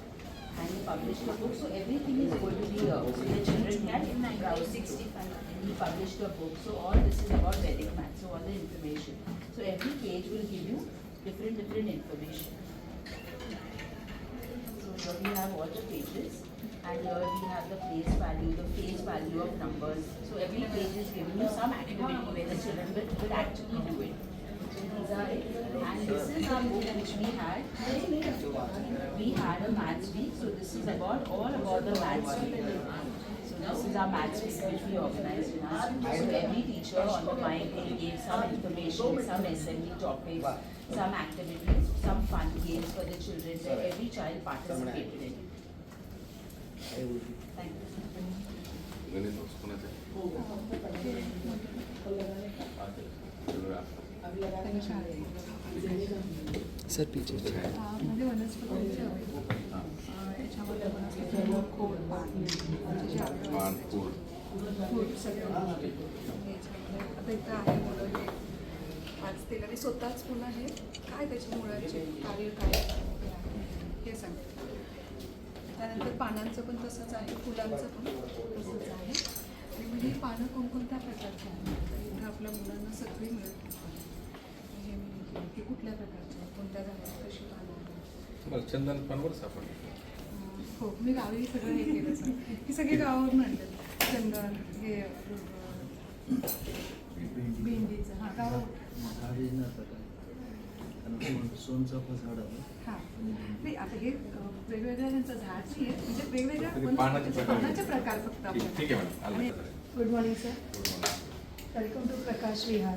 And he published a book, so everything is going to be here. So the children can browse 65. He published a book, so all this is about Vedic maths, so all the information. So every page will give you different information. So here we have all the pages, and here we have the place value, the phase value of numbers. So every page is giving you some activity where the children will actually do it. These are it. And this is our book which we had. We had a maths week, so this is about all about the maths week. So this is our maths week which we organized in our school. So every teacher on the mic will give some information, some assembly topics, some activities, some fun games for the children. So every child participated in it. Thank you. गणित notes कोणाचं sir पीछे मध्ये वनस्पतींचे याच्यामध्ये वनस्पती खोड मान पूर फूड सगळं आता इथं आहे मुलं हे आज तिला मी स्वतःच पुन्हा हे काय त्याच्या मुळाचे कार्य काय हे सांगते. त्यानंतर पानांचं पण तसंच आहे, फुलांचं पण तसंच आहे. आणि म्हणजे ही पानं कोणकोणत्या प्रकारची आहेत इथं आपल्या मुलांना सगळी मिळत हे मी की कुठल्या प्रकारचे आहेत, कोणत्या झाडाची कशी पानं आहेत. तुम्हाला चंदन पानवर सापडलं हो, मी गावी सगळं हे केलं सर. ही सगळी गावावरून आणतात. चंदन हे भेंडीचं हां गावावर हां नाही आता हे वेगवेगळ्या त्यांचं झाड नाही आहे म्हणजे वेगवेगळ्या पानाचे प्रकार फक्त ठीक आहे madam. Good morning, sir. Welcome to Prakash Vihar.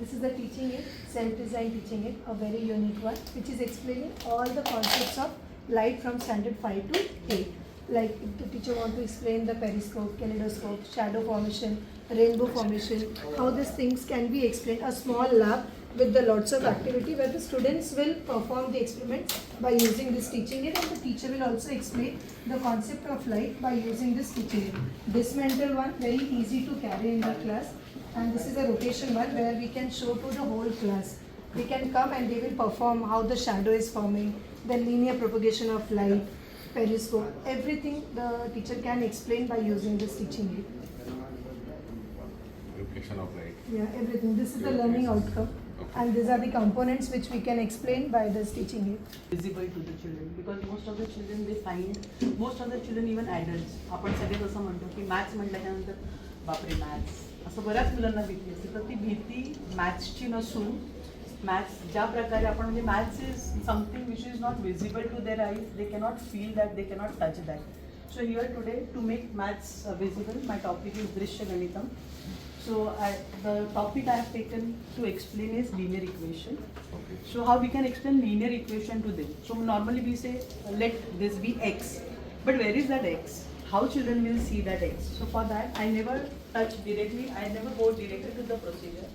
This is the teaching aid, self-designed teaching aid, a very unique one, which is explaining all the concepts of light from standard 5 to 8. Like if the teacher want to explain the periscope, kaleidoscope, shadow formation, rainbow formation, how these things can be explained. A small lab with the lots of activity where the students will perform the experiments by using this teaching aid, and the teacher will also explain the concept of light by using this teaching aid. Dismantle one, very easy to carry in the class, and this is a rotation one where we can show to the whole class. They can come and they will perform how the shadow is forming, the linear propagation of light, periscope, everything the teacher can explain by using this teaching aid. Reflection of light. Yeah, everything. This is the learning outcome. And these are the components which we can explain by this teaching aid. Visible to the children, because most of the children they find, most of the children even adults, आपण सगळेच असं म्हणतो की maths म्हटल्यानंतर बापरे maths असं बऱ्याच मुलांना भीती असते. तर ती भीती मॅथ्सची नसून मॅथ्स ज्या प्रकारे आपण म्हणजे maths is something which is not visible to their eyes, they cannot feel that, they cannot touch that. So here today to make maths visible, my topic is Drishya Ganitam. So the topic I have taken to explain is linear equation. Okay. So how we can explain linear equation to them? So normally we say let this be x, but where is that x? How children will see that x? So for that I never touch directly, I never go directly to the procedure.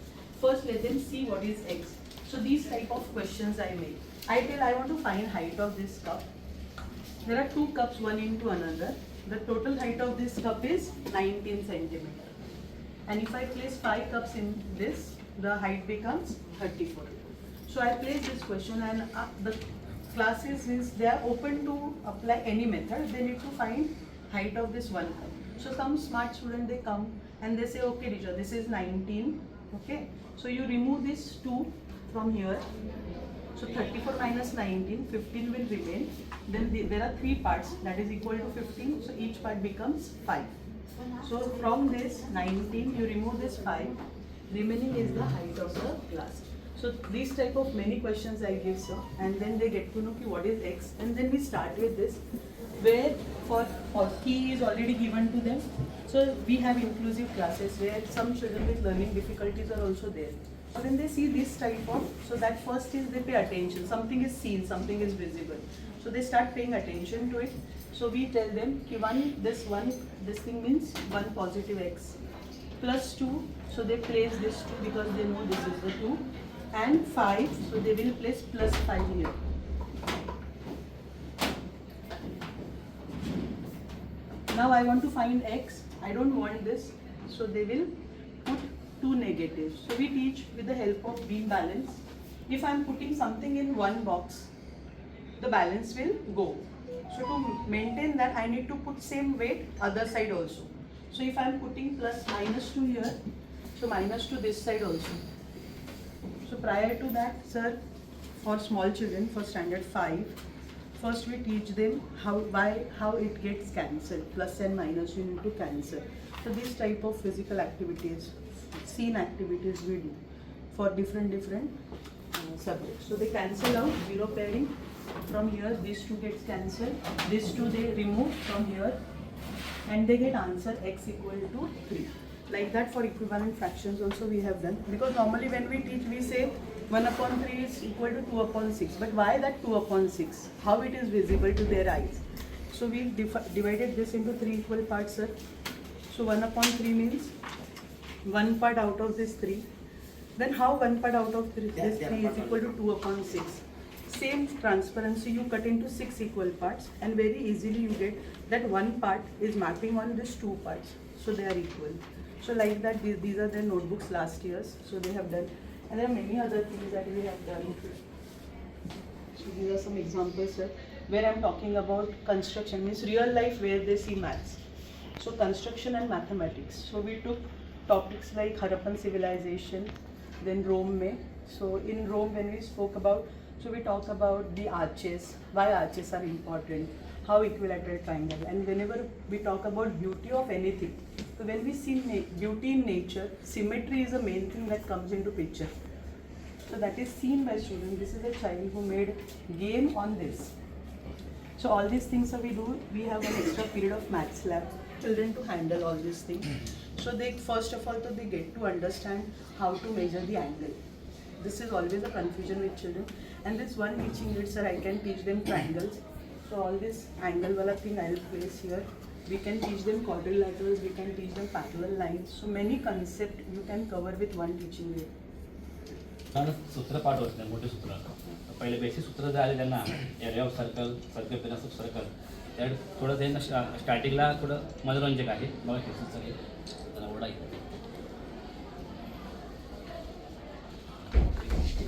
First let them see what is x. So these type of questions I make. I tell I want to find height of this cup. There are two cups one into another. The total height of this cup is 19 centimeter. And if I place 5 cups in this, the height becomes 34. So I place this question, and the classes is they are open to apply any method. They need to find height of this one cup. So some smart student they come and they say, okay teacher, this is 19. Okay, so you remove this 2 from here. So 34 minus 19, 15 will remain. Then there are 3 parts that is equal to 15. So each part becomes 5. So from this 19, you remove this 5, remaining is the height of the class. So these type of many questions I give sir, and then they get to know what is x, and then we start with this, where for key is already given to them. So we have inclusive classes where some children with learning difficulties are also there. So when they see this type of, so that first is they pay attention, something is seen, something is visible. So they start paying attention to it. So we tell them this thing means 1 positive x plus 2. So they place this 2 because they know this is the 2, and 5. So they will place plus 5 here. Now I want to find x. I don't want this. So they will put 2 negatives. So we teach with the help of beam balance. If I am putting something in one box, the balance will go. So to maintain that, I need to put same weight other side also. So if I am putting plus minus 2 here, so minus 2 this side also. So prior to that, sir, for small children, for standard 5, first we teach them how it gets cancelled. Plus and minus you need to cancel. So this type of physical activities, scene activities we do. for different subjects. So they cancel out, zero pairing. From here, these two gets cancelled. These two they remove from here, and they get answer x equal to 3. Like that for equivalent fractions also we have done. Because normally when we teach, we say 1/3 is equal to 2/6. But why that 2/6? How it is visible to their eyes? So we divided this into 3 equal parts, sir. So 1/3 means 1 part out of this 3. Then how 1 part out of this 3 is equal to 2/6? Same transparency, you cut into 6 equal parts, and very easily you get that 1 part is mapping on these 2 parts. So they are equal. So like that, these are their notebooks last year's. So they have done, and there are many other things that we have done. So these are some examples, sir, where I'm talking about construction, means real life where they see maths. So construction and mathematics. So we took topics like Harappan civilization, then Rome mein. So in Rome when we spoke about, so we talk about the arches, why arches are important, how equilateral triangle, and whenever we talk about beauty of anything, so when we see beauty in nature, symmetry is the main thing that comes into picture. So that is seen by students. This is a child who made game on this. So all these things that we do, we have an extra period of maths lab, children to handle all these things. So they first of all, so they get to understand how to measure the angle. This is always a confusion with children. And this one teaching aid, sir, I can teach them triangles. So all this angle wala thing I will place here. We can teach them quadrilaterals, we can teach them parallel lines. So many concepts you can cover with one teaching aid. सूत्र पाठवत नाही, मोठे सूत्र. पहिले basic सूत्र जे आले त्यांना, area of circle, circle penis of circle, त्यात थोडं त्यांना स्टार्टिंगला थोडं मनोरंजक आहे. बघा केसेस चालेल त्याला ओढा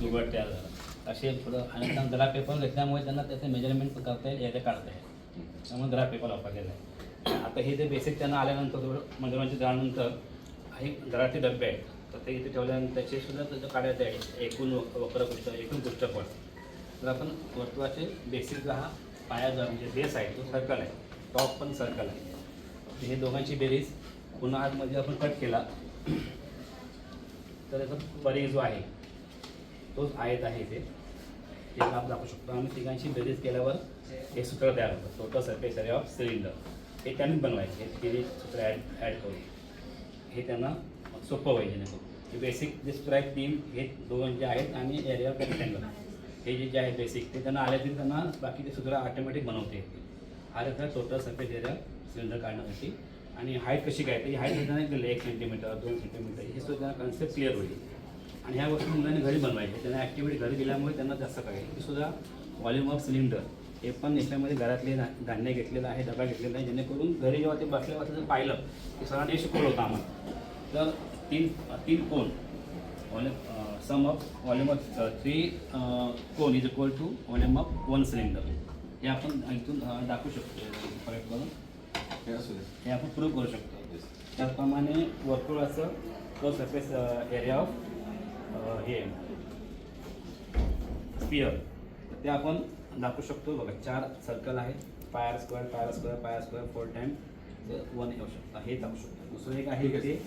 दुबट तयार झाला असे थोडं, आणि त्यांना ग्राफ पेपर घेतल्यामुळे त्यांना त्याचे मेजरमेंट पण करता येईल, एरिया काढता येईल. त्यामुळे ग्राफ पेपर वापरलेला आहे. आता हे जे बेसिक त्यांना आल्यानंतर थोडं मनोरंजन झाल्यानंतर हे घराचे डबे आहेत, तर ते इथे ठेवल्यानंतर त्याचे सुद्धा त्याचं काढायचं आहे एकूण वक्रपृष्ठ, एकूण पृष्ठफळ. तर आपण वर्तुळाचे बेसिक हा पाया जो म्हणजे बेस आहे तो सर्कल आहे, टॉप पण सर्कल आहे. हे दोघांची बेरीज पुन्हा आतमध्ये आपण कट केला तर याचा परिघ जो आहे तोच आयत आहे इथे, हे आपण दाखवू शकतो. आम्ही तिघांची बेरीज केल्यावर हे सूत्र तयार होतं, total surface area of cylinder. हे त्यांनीच बनवायचे, हे तिन्ही सूत्र ॲड करून हे त्यांना सोपं होईल. जेणेकरून हे बेसिक जे सूत्र आहेत 3 हे दोन जे आहेत, आणि एरिया ऑफ रेक्टँगल हे जे आहे बेसिक ते त्यांना आले तरी त्यांना बाकीचे सूत्र ऑटोमॅटिक बनवते येते. हा त्याचा टोटल सरफेस एरिया सिलेंडर काढण्यासाठी. आणि हाईट कशी काय, ही हाईट त्यांना दिली 1 सेंटीमीटर 2 सेंटीमीटर, हे सुद्धा त्यांना कन्सेप्ट क्लिअर होईल. आणि ह्या गोष्टी मुलांनी घरी बनवायचे, त्यांना ॲक्टिव्हिटी घरी दिल्यामुळे त्यांना जास्त कळेल. ही सुद्धा व्हॉल्यूम ऑफ सिलेंडर हे पण याच्यामध्ये घरातले धान्य घेतलेलं आहे, डबा घेतलेला आहे, जेणेकरून घरी जेव्हा ते बसल्या जर पाहिलं की सरांनी शिकवलं होतं आम्हाला, तर तीन cone sum of volume of 3 cone is equal to volume of 1 cylinder. हे आपण इथून दाखवू शकतो करेक्ट करून, हे आपण प्रूव्ह करू शकतो. त्याचप्रमाणे वर्तुळाचं तो सरफेस एरिया ऑफ हे स्पियर ते आपण दाखवू शकतो. बघा 4 सर्कल आहेत, pi r square pi r square pi r square 4 time 1 येऊ शकता, हे दाखवू शकतो. दुसरं एक आहे ते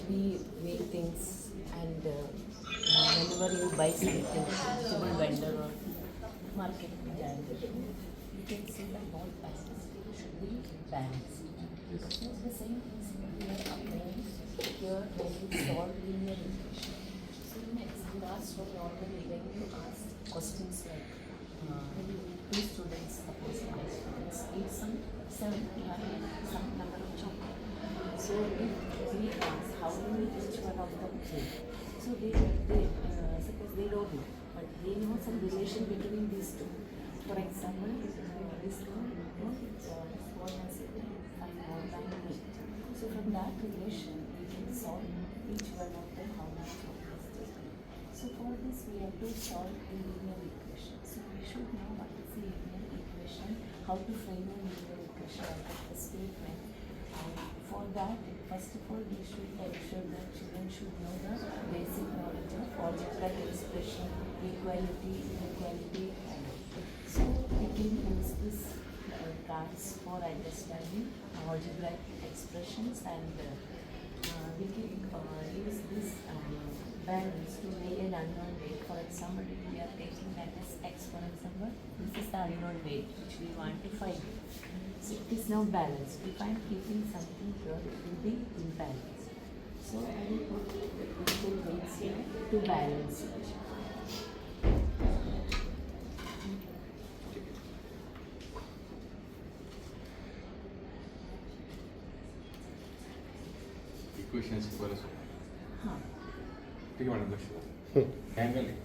we make things, and whenever you buy something, vegetable vendor or market vendor, you can see the whole pans should be balanced. So the same things we are applying here when we solve linear equation. So in the last one normally when you ask questions like 2 students, suppose 5 students, eat some 7 some number of chocolate. So if we ask how many each one of them take, so they suppose they don't know, but they know some relation between these two. For example, this one, one has find more than me. So from that relation, we can solve each one of them how much chocolate is taken. So for this, we have to solve a linear equation. So we should know what is the linear equation, how to frame a linear equation out of the statement. And for that, first of all, we should ensure that children should know the basic knowledge of algebraic expression, equality, inequality, and so we can use this cards for understanding algebraic expressions, and we can use this balance to weigh an unknown weight. For example, if we are taking that as x, for example, this is the unknown weight which we want to find. So it is now balanced. We find keeping something here it will be imbalanced. So I will put the equal weights here to balance it. Equation शिकवायला सोपं. हां ठीक आहे madam, लक्ष द्या. Angle आहे.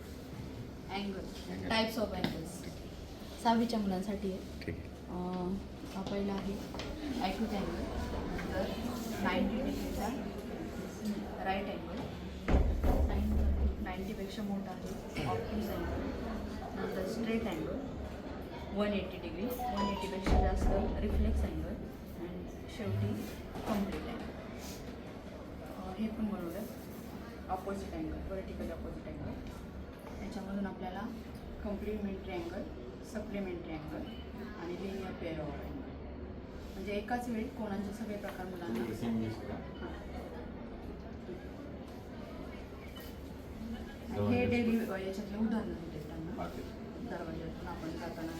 Angle, types of angles 6वीच्या मुलांसाठी आहे. ठीक आहे. हा पहिला आहे ॲक्यूट अँगल, नंतर 90 डिग्रीचा राईट अँगल, 90पेक्षा मोठा आहे ऑब्ट्यूज अँगल, नंतर स्ट्रेट अँगल 180 डिग्री, 180पेक्षा जास्त रिफ्लेक्स अँगल, अँड शेवटी कम्प्लीट अँगल. हे पण बनवलं opposite angle, vertical opposite angle. त्याच्यामधून आपल्याला कम्प्लिमेंटरी अँगल, सप्लिमेंटरी अँगल आणि लिनियर पेअर ऑफ अँगल, म्हणजे एकाच वेळी कोणाचे सगळे प्रकार मुलांना. हे डेली याच्यातले उदाहरणं होते त्यांना. दरवाज्यातून आपण जाताना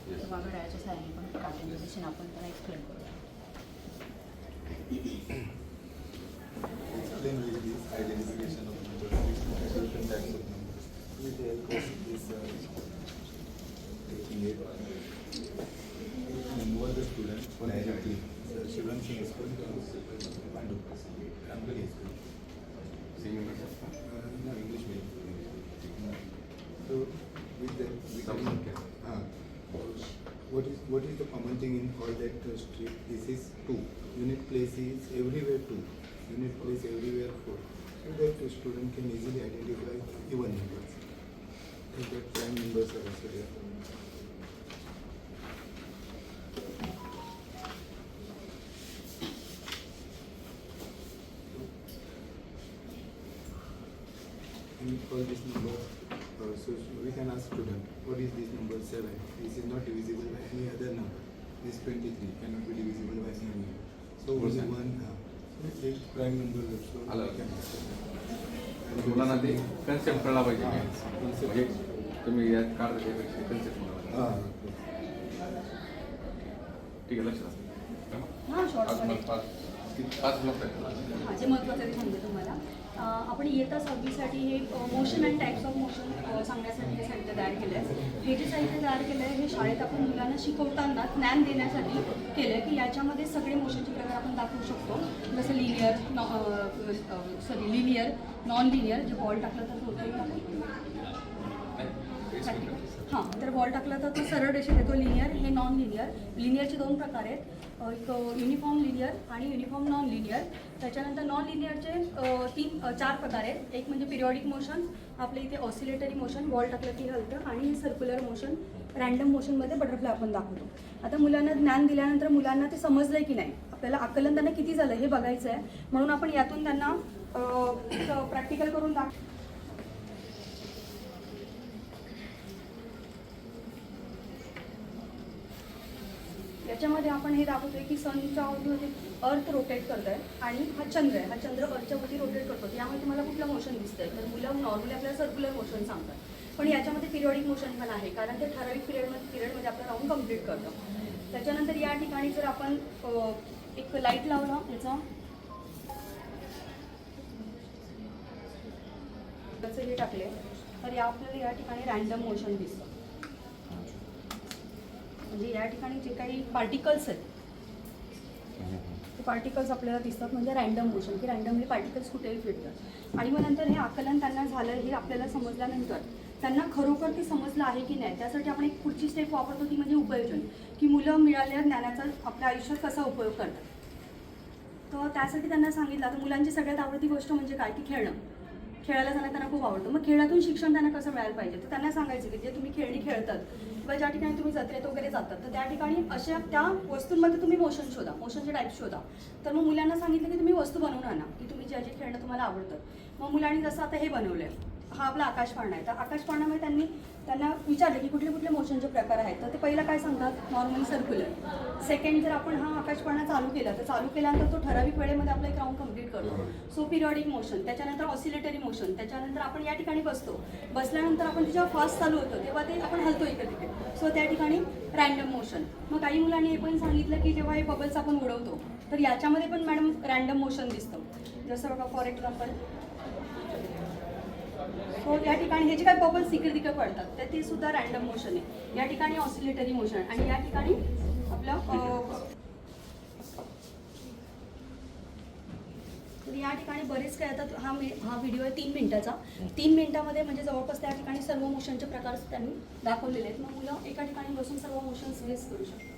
किंवा घड्याळाच्या साह्याने पण काढण्याच्या दिशेने आपण त्यांना एक्सप्लेन करू. Explain with this identification of numbers, different types of numbers. With the help of this taking it, involve the student directly. So Shivam Singh is going to Pandu. Rambali is going. Same English? No, English medium. So with that, what is the common thing in all that street? This is 2. Unit place is everywhere 2. Unit place everywhere 4. So that the student can easily identify even numbers. And that prime numbers are also there. And all these numbers, so we can ask student, what is this number 7? This is not divisible by any other number. This 23 cannot be divisible by any number. So only one. एक prime number मुलांना ते concept कळला पाहिजे. म्हणजे तुम्ही यात काढता त्यापेक्षा कन्सेप्ट मला. ठीक आहे, लक्ष द्या. हां, शॉर्ट पाच ब्लॉक आहेत. जे महत्त्वाचं आहे सांगते तुम्हाला. आपण इयत्ता 6वीसाठी हे motion and types of motion सांगण्यासाठी हे साहित्य तयार केलं आहे. हे जे साहित्य तयार केलं आहे हे शाळेत आपण मुलांना शिकवताना ज्ञान देण्यासाठी केलं आहे की याच्यामध्ये सगळे मोशनचे प्रकार आपण दाखवू शकतो. जसं लिनियर, लिनियर, नॉन लिनियर. जे बॉल टाकलं तर होतं. हां, तर बॉल टाकला तर तो सरळ रेषेत येतो लिनियर. हे नॉन लिनियर. लिनियरचे 2 प्रकार आहेत, एक युनिफॉर्म लिनियर आणि युनिफॉर्म नॉन लिनियर. त्याच्यानंतर नॉन लिनियरचे 4 प्रकार आहेत. एक म्हणजे पिरियॉडिक मोशन, आपल्या इथे ऑसिलेटरी मोशन, बॉल टाकलं की हलतं, आणि सर्क्युलर मोशन, रँडम मोशनमध्ये बटरफ्लाय आपण दाखवतो. आता मुलांना ज्ञान दिल्यानंतर मुलांना ते समजलं की नाही, आपल्याला आकलन त्यांना किती झालं हे बघायचं आहे. म्हणून आपण यातून त्यांना प्रॅक्टिकल करून याच्यामध्ये आपण हे दाखवतोय की सनच्या अवतीभोवती अर्थ रोटेट करत आहे आणि हा चंद्र आहे. हा चंद्र अर्थच्या भोवती रोटेट करतो. यामध्ये तुम्हाला कुठलं मोशन दिसतंय? तर मुलं नॉर्मली आपल्याला सर्क्युलर मोशन सांगतात, पण याच्यामध्ये पिरियॉडिक मोशन पण आहे, कारण ते ठराविक पिरियडमध्ये आपलं राऊंड कम्प्लीट करतं. त्याच्यानंतर या ठिकाणी जर आपण एक लाईट लावला याचा हे टाकले तर या आपल्याला या ठिकाणी रँडम मोशन दिसतं. म्हणजे या ठिकाणी जे काही पार्टिकल्स आहेत ते पार्टिकल्स आपल्याला दिसतात, म्हणजे रँडम मोशन, की रँडमली पार्टिकल्स कुठेही फिरतात. आणि मग नंतर हे आकलन त्यांना झालं हे आपल्याला समजल्यानंतर त्यांना खरोखर ते समजलं आहे की नाही, त्यासाठी आपण एक पुढची स्टेप वापरतो ती म्हणजे उपयोजन, की मुलं मिळालेल्या ज्ञानाचा आपल्या आयुष्यात कसा उपयोग करतात. तर त्यासाठी त्यांना सांगितलं, तर मुलांची सगळ्यात आवडती गोष्ट म्हणजे काय, की खेळणं. खेळायला जाणं त्यांना खूप आवडतं. मग खेळातून शिक्षण त्यांना कसं मिळायला पाहिजे, तर त्यांना सांगायचं की जे तुम्ही खेळणी खेळतात किंवा ज्या ठिकाणी तुम्ही जत्रेत वगैरे जातात तर त्या ठिकाणी अशा त्या वस्तूंमध्ये तुम्ही मोशन शोधा, मोशनचे टाईप शोधा. तर मग मुलांना सांगितलं की तुम्ही वस्तू बनवून आणा, की तुम्ही जे जे खेळणं तुम्हाला आवडतं. मग मुलांनी जसं आता हे बनवलं आहे, हा आपला आकाशपाळणा आहे. तर आकाशपाळण्यामध्ये त्यांना विचारलं की कुठले कुठले मोशनचे प्रकार आहेत. तर ते पहिला काय सांगतात, नॉर्मली सर्क्युलर. सेकंड, जर आपण हा आकाशपाळणा चालू केला तर चालू केल्यानंतर तो ठराविक वेळेमध्ये आपला एक राऊंड कंप्लीट करतो. सो पिरियॉडिक मोशन, त्याच्यानंतर ऑसिलेटरी मोशन, त्याच्यानंतर आपण या ठिकाणी बसतो. बसल्यानंतर आपण जेव्हा फास्ट चालू होतं तेव्हा ते आपण हलतो इकडे तिकडे. सो त्या ठिकाणी रॅन्डम मोशन. मग काही मुलांनी हे पण सांगितलं की जेव्हा हे बबल्स आपण उडवतो तर याच्यामध्ये पण मॅडम रॅन्डम मोशन दिसतं. जसं बघा फॉर एक्झाम्पल, सो या ठिकाणी हे जे काही बबल्स इकडे तिकडे पडतात तर ते सुद्धा रॅन्डम मोशन आहे. या ठिकाणी ऑसिलेटरी मोशन आणि या ठिकाणी आपलं या ठिकाणी बरेच काय. आता हा व्हिडिओ आहे 3 मिनिटाचा. 3 मिनिटामध्ये म्हणजे जवळपास त्या ठिकाणी सर्व मोशनचे प्रकार त्यांनी दाखवलेले आहेत. मग मुलं एका ठिकाणी बसून सर्व मोशन्स गेस करू शकतात.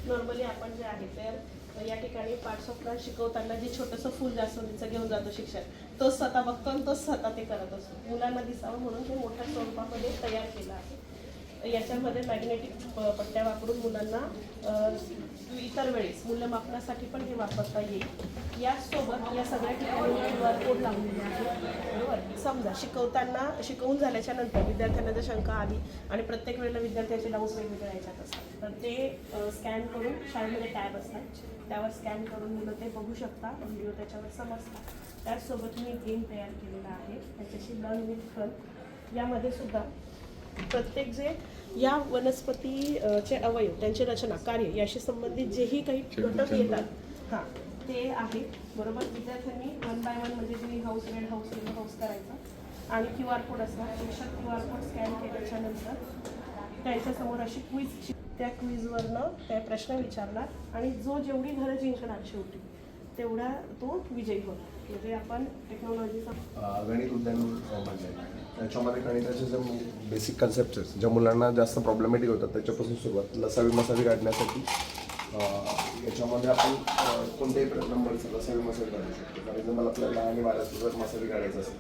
नॉर्मली आपण जे आहे तर या ठिकाणी पार्ट्स ऑफ प्लांट शिकवताना जे छोटंसं फूल जास्वंदीचं घेऊन जातो शिक्षक, तोच स्वतः बघतो आणि तोच स्वतः ते करत असतो. मुलांना दिसावं म्हणून हे मोठ्या स्वरूपामध्ये तयार केलं आहे. याच्यामध्ये मॅग्नेटिक पट्ट्या वापरून मुलांना इतर वेळेस मूल्यमापनासाठी पण हे वापरता येईल. यासोबत या सगळ्या ठिकाणी QR कोड लावलेले आहे. बरोबर, समजा शिकवून झाल्याच्या नंतर विद्यार्थ्यांना जर शंका आली आणि प्रत्येक वेळेला विद्यार्थ्याचे डाऊट्स वेगवेगळ्या याच्यात असतात तर ते स्कॅन करून शाळेमध्ये टॅब असतात त्यावर स्कॅन करून मुलं ते बघू शकतात, व्हिडिओ त्याच्यावर समजतात. त्याचसोबत मी गेम तयार केलेला आहे त्याच्याशी लर्न विथ फन. यामध्ये सुद्धा प्रत्येक जे या वनस्पतीचे अवयव, त्यांची रचना, कार्य याशी संबंधित जेही काही घटक येतात हां ते आहे. बरोबर, विद्यार्थ्यांनी 1 बाय 1 म्हणजे green house, red house, yellow house करायचा आणि QR कोड असणार. शिक्षक QR कोड स्कॅन केल्याच्या नंतर त्यांच्यासमोर अशी क्विज, त्या क्विजवरनं त्या प्रश्न विचारणार आणि जो जेवढी घरं जिंकणार शेवटी तेवढा तो विजयी होणार. म्हणजे आपण टेक्नॉलॉजीचा गणित उद्यान म्हणतात. त्याच्यामध्ये गणिताचे जे बेसिक कन्सेप्ट आहेत ज्या मुलांना जास्त प्रॉब्लेमॅटिक होतात त्याच्यापासून सुरुवात. लसावी मसावी काढण्यासाठी याच्यामध्ये आपण कोणत्याही नंबरचं लसावी मसावी काढू शकतो. कारण जर मला आपल्याला 10 आणि 12 जर मसावी काढायचा असेल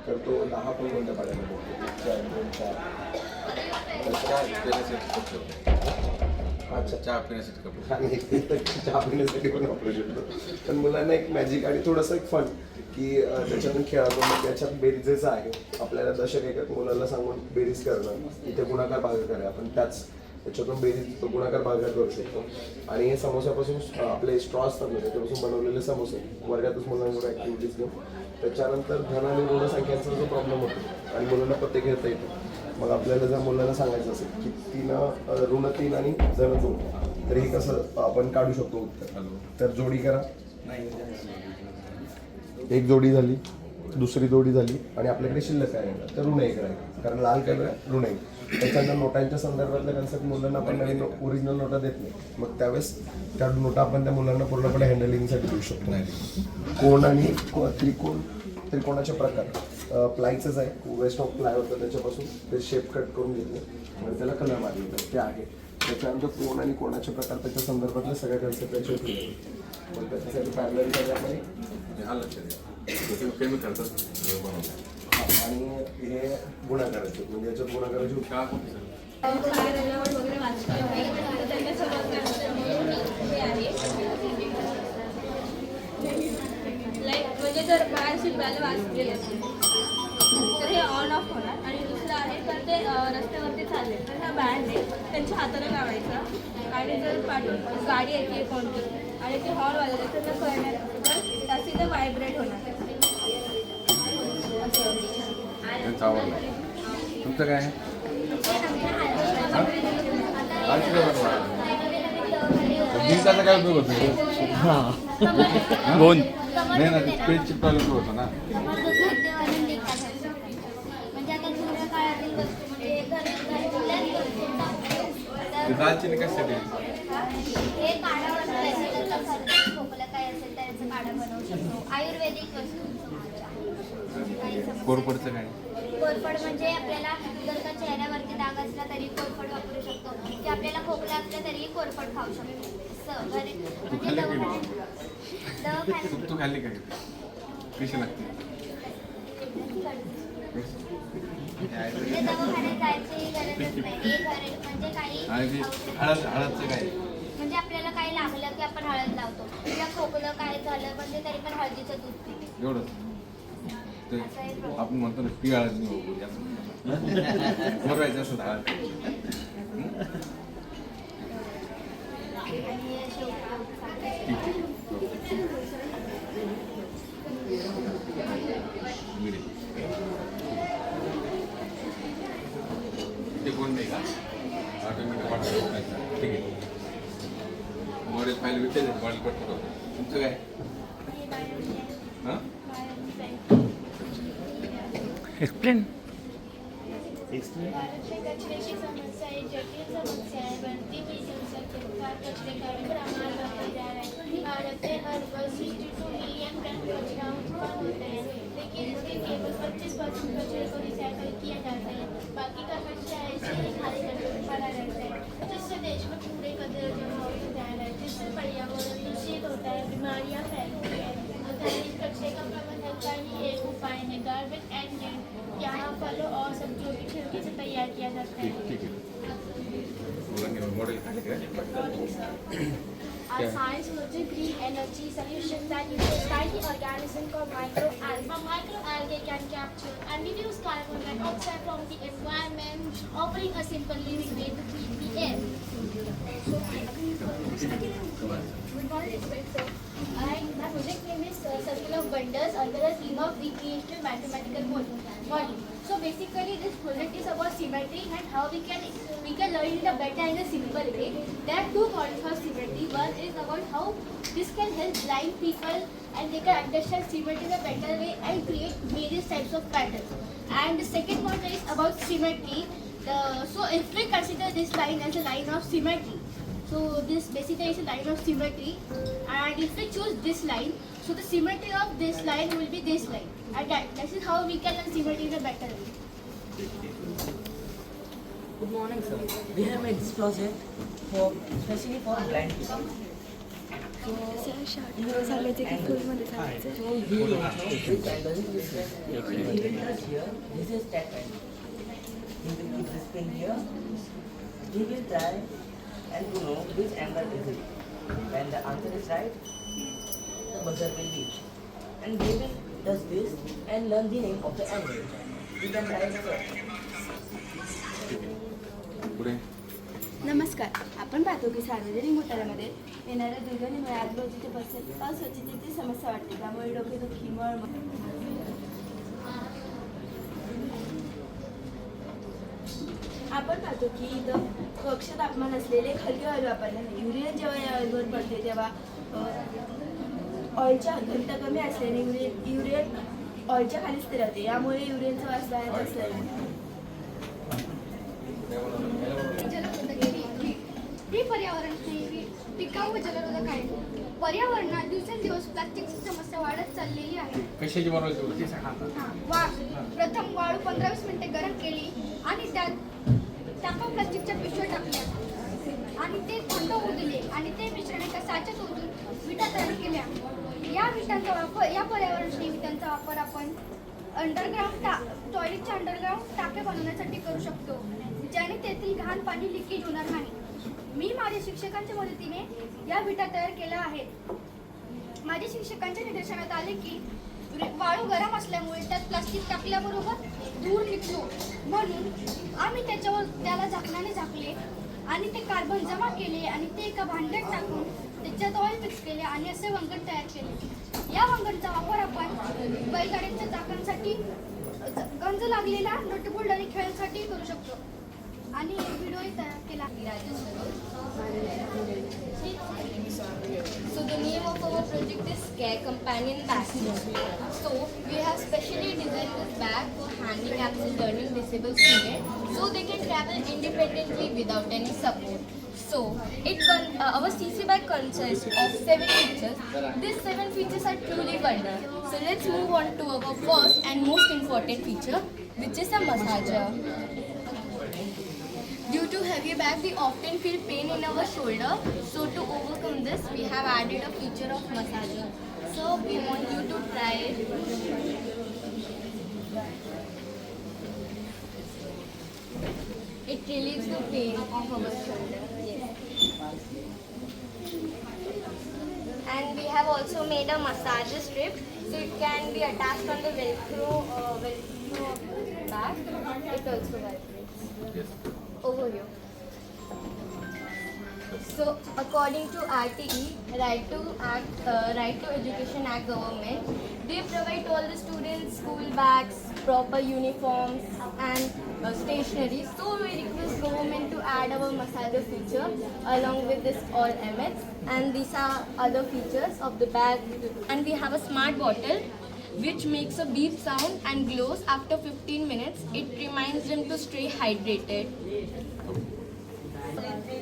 तर तो 10 पण कोणत्या पाड्याला बघतो, 1 2 4. अच्छा, चहा पिण्यासाठी चहा पिण्यासाठी पण वापरू शकतो. पण मुलांना एक मॅजिक आणि थोडंसं एक फन की त्याच्यातून खेळातो. मग त्याच्यात बेरीजेचं आहे आपल्याला दशक एकक मुलाला सांगून बेरीज करणं, इथे गुणाकार भागाकार आहे, आपण त्याच्यातून बेरीज गुणाकार भागाकार करू शकतो. आणि हे समोस्यापासून आपले स्ट्रॉ असतात ना त्याच्यापासून बनवलेले समोसे वर्गातच मुलांकडे ॲक्टिव्हिटीज घेऊन. त्याच्यानंतर धन आणि ऋण संख्यांचा जो प्रॉब्लेम होतो आणि मुलांना पत्ते घेता येतो. मग आपल्याला जर मुलांना सांगायचं असेल की 3 ऋण 3 आणि धन 2 तर हे कसं आपण काढू शकतो उत्तर. तर जोडी करा, एक जोडी झाली, दुसरी जोडी झाली आणि आपल्याकडे शिल्लक आहे तर ऋण 1 आहे कारण लाल कलर आहे ऋण 1. त्याच्यानंतर नोटांच्या संदर्भातले कन्सेप्ट मुलांना आपण नवीन ओरिजिनल नोटा देत नाही. मग त्यावेळेस त्या नोटा आपण त्या मुलांना पूर्णपणे हँडलिंगसाठी देऊ शकतो. कोण आणि त्रिकोणाचे प्रकार, प्लायचंच आहे, वेस्ट ऑफ प्लाय होतं त्याच्यापासून ते शेप कट करून घेतले म्हणजे त्याला कलर मारले ते आहे. त्याच्यानंतर कोण आणि कोणाचे प्रकार त्याच्या संदर्भातले सगळ्या कन्सेप्ट त्याचे मग त्याच्यासाठी पॅरललसाठी आपण कमी करतात आणि हे गुणाकाराचे म्हणजे याच्यात गुणाकाराची वगैरे लाईक म्हणजे जर बाहेर शिकवायला वाचलेले असेल तर हे ऑन ऑफ होणार. आणि दुसरं आहे तर ते रस्त्यावरती चालले तर ह्या बँडने त्यांच्या हाताला लावायचं आणि जर पाठून गाडी येते कोणती आणि ते हॉर्न वाजवले तर ते कळण्यात तर त्याची ते व्हायब्रेट होणार. तुमचं काय आहे? दिवसाचा काय उपयोग होतो? हां दोन नाही ना पेज चिपकायला उपयोग होतो ना. दालचिनी कशासाठी? आयुर्वेदिक वस्तू. कोरफडचं काय? कोरफड म्हणजे आपल्याला जर का चेहऱ्यावरती डाग असला तरी कोरफड वापरू शकतो की आपल्याला खोकला असला तरी कोरफड खाऊ शकतो. तू खाल्ली तू खाल्ली काय कशी लागते? दवाखान्यात जायची गरजच नाही. म्हणजे काही हळदचं काय? म्हणजे आपल्याला काही लागलं की आपण हळद लावतो किंवा खोकलं काय झालं म्हणजे तरी पण हळदीचं दूध पितो. एवढं ते आपण म्हणतो ना पियाळच नाही होऊ बरोबर असं झालं. ते कोण नाही का ऑटोमॅटिक वाटतं ठीक आहे. मॉडेल फाईल विचार मॉडेल पटतो तुमचं काय हां एक्सप्लेन भारत में कचरे की समस्या एक जटिल समस्या है। बढ़ती हुई जनसंख्या के साथ कचरे का भी प्रमाण बढ़ता जा रहा है। भारत में हर वर्ष 62 मिलियन टन कचरा उत्पन्न होता है, लेकिन इसके केवल 25% कचरे को रिसाइकल किया जाता है। बाकी का कचरा ऐसे ही खाली कचरे में पड़ा रहता है, जिससे देश में कूड़े का दर जमा होता जा रहा है, जिससे पर्यावरण दूषित होता है, बीमारियाँ फैलती है। इस कचरे का प्रबंधन का ही एक उपाय है गार्बेज एंड डेट। यहाँ फलों और सब्जियों की छिलके से तैयार किया जाता है। Our science uses green energy solutions that use tiny organisms called microalgae can capture and reduce carbon dioxide from the environment, offering a simple living way to clean the air. Good morning, Inspector. My project name is Circle of Wonders under the theme of recreational mathematical modeling. So basically, this project is about symmetry and how we can learn it a better in a simple way. There are two models of symmetry. One is about how this can help blind people and they can understand symmetry in a better way and create various types of patterns. And the second model is about symmetry. So if we consider this line as a line of symmetry, so this basically is a line of symmetry, and if we choose this line, so the symmetry of this line will be this line, and that is how we can learn symmetry in a better way. Good morning, sir. We have made this project especially for blind people. So we will show this angle. We will touch here. This is tap angle. We will keep this pin here. We will try and to know which angle is it. When the answer is right, the buzzer will be. And we will does this and learn the name of the angle. You can try it, sir. नमस्कार. आपण पाहतो की सार्वजनिक घोटाळ्यामध्ये येणाऱ्या दुर्गंधीमुळे आजूबाजूच्या अस्वच्छतेची समस्या वाटते. त्यामुळे डोकेदुखी मळमळ आपण पाहतो की इथं कक्ष तापमान असलेले हलके वायू वापरल्याने युरियन जेव्हा या वायूवर पडते तेव्हा ऑइलच्या घनता कमी असल्याने युरियन ऑइलच्या खाली स्थिरते. यामुळे युरियनचा वास बाहेर असल्याने ही पर्यावरण स्नेही टिकाऊ व जलरोधक आहे. पर्यावरणात दिवसेंदिवस प्लास्टिकची समस्या वाढत चाललेली आहे. कशाची बनवायची प्रथम वाळू 15-20 मिनिटे गरम केली आणि त्यात टाकाऊ प्लास्टिकच्या पिशव्या टाकल्या आणि ते थंड होऊ दिले आणि ते मिश्रण एका साच्यात ओतून विटा तयार केल्या. या पर्यावरणस्नेही विटांचा वापर आपण टॉयलेटच्या अंडरग्राऊंड टाके बनवण्यासाठी करू शकतो, ज्याने तेथील घाण पाणी लिकेज होणार नाही. मी माझ्या शिक्षकांच्या मदतीने या विटा तयार केल्या आहेत. माझ्या शिक्षकांच्या निदर्शनात आले की वाळू गरम असल्यामुळे त्यात प्लास्टिक टाकल्याबरोबर धूर निघतो, म्हणून आम्ही त्याला झाकणाने झाकले आणि ते कार्बन जमा केले आणि ते एका भांड्यात टाकून त्याच्यात ऑइल मिक्स केले आणि असे वंगण तयार केले. या वंगणचा वापर आपण बैलगाड्यांच्या चाकांसाठी गंज लागलेल्या नटबोल्ट आणि खेळांसाठी करू शकतो आणि व्हिडिओ तयार केला. So the name of our project is Care Companion Bag. So we have specially designed this bag for handicapped and learning disabled students, so they can travel independently without any support. So our CC bag consists of 7 features. These 7 features are truly wonderful. So let's move on to our first and most important feature, which is a massager. Due to heavy bag, we often feel pain in our shoulder. So to overcome this, we have added a feature of massager. So we want you to try it. It relieves the pain of our shoulder. Yes. And we have also made a massage strip. so it can be attached on the velcro of the bag. It also vibrates. Yes. Over here. So according to RTE, Right to Education Act government, they provide to all the students school bags, proper uniforms and stationery. So we request government to add our masala feature along with this all MX, and these are other features of the bag. And we have a smart bottle which makes a beep sound and glows after 15 minutes. It reminds them to stay hydrated.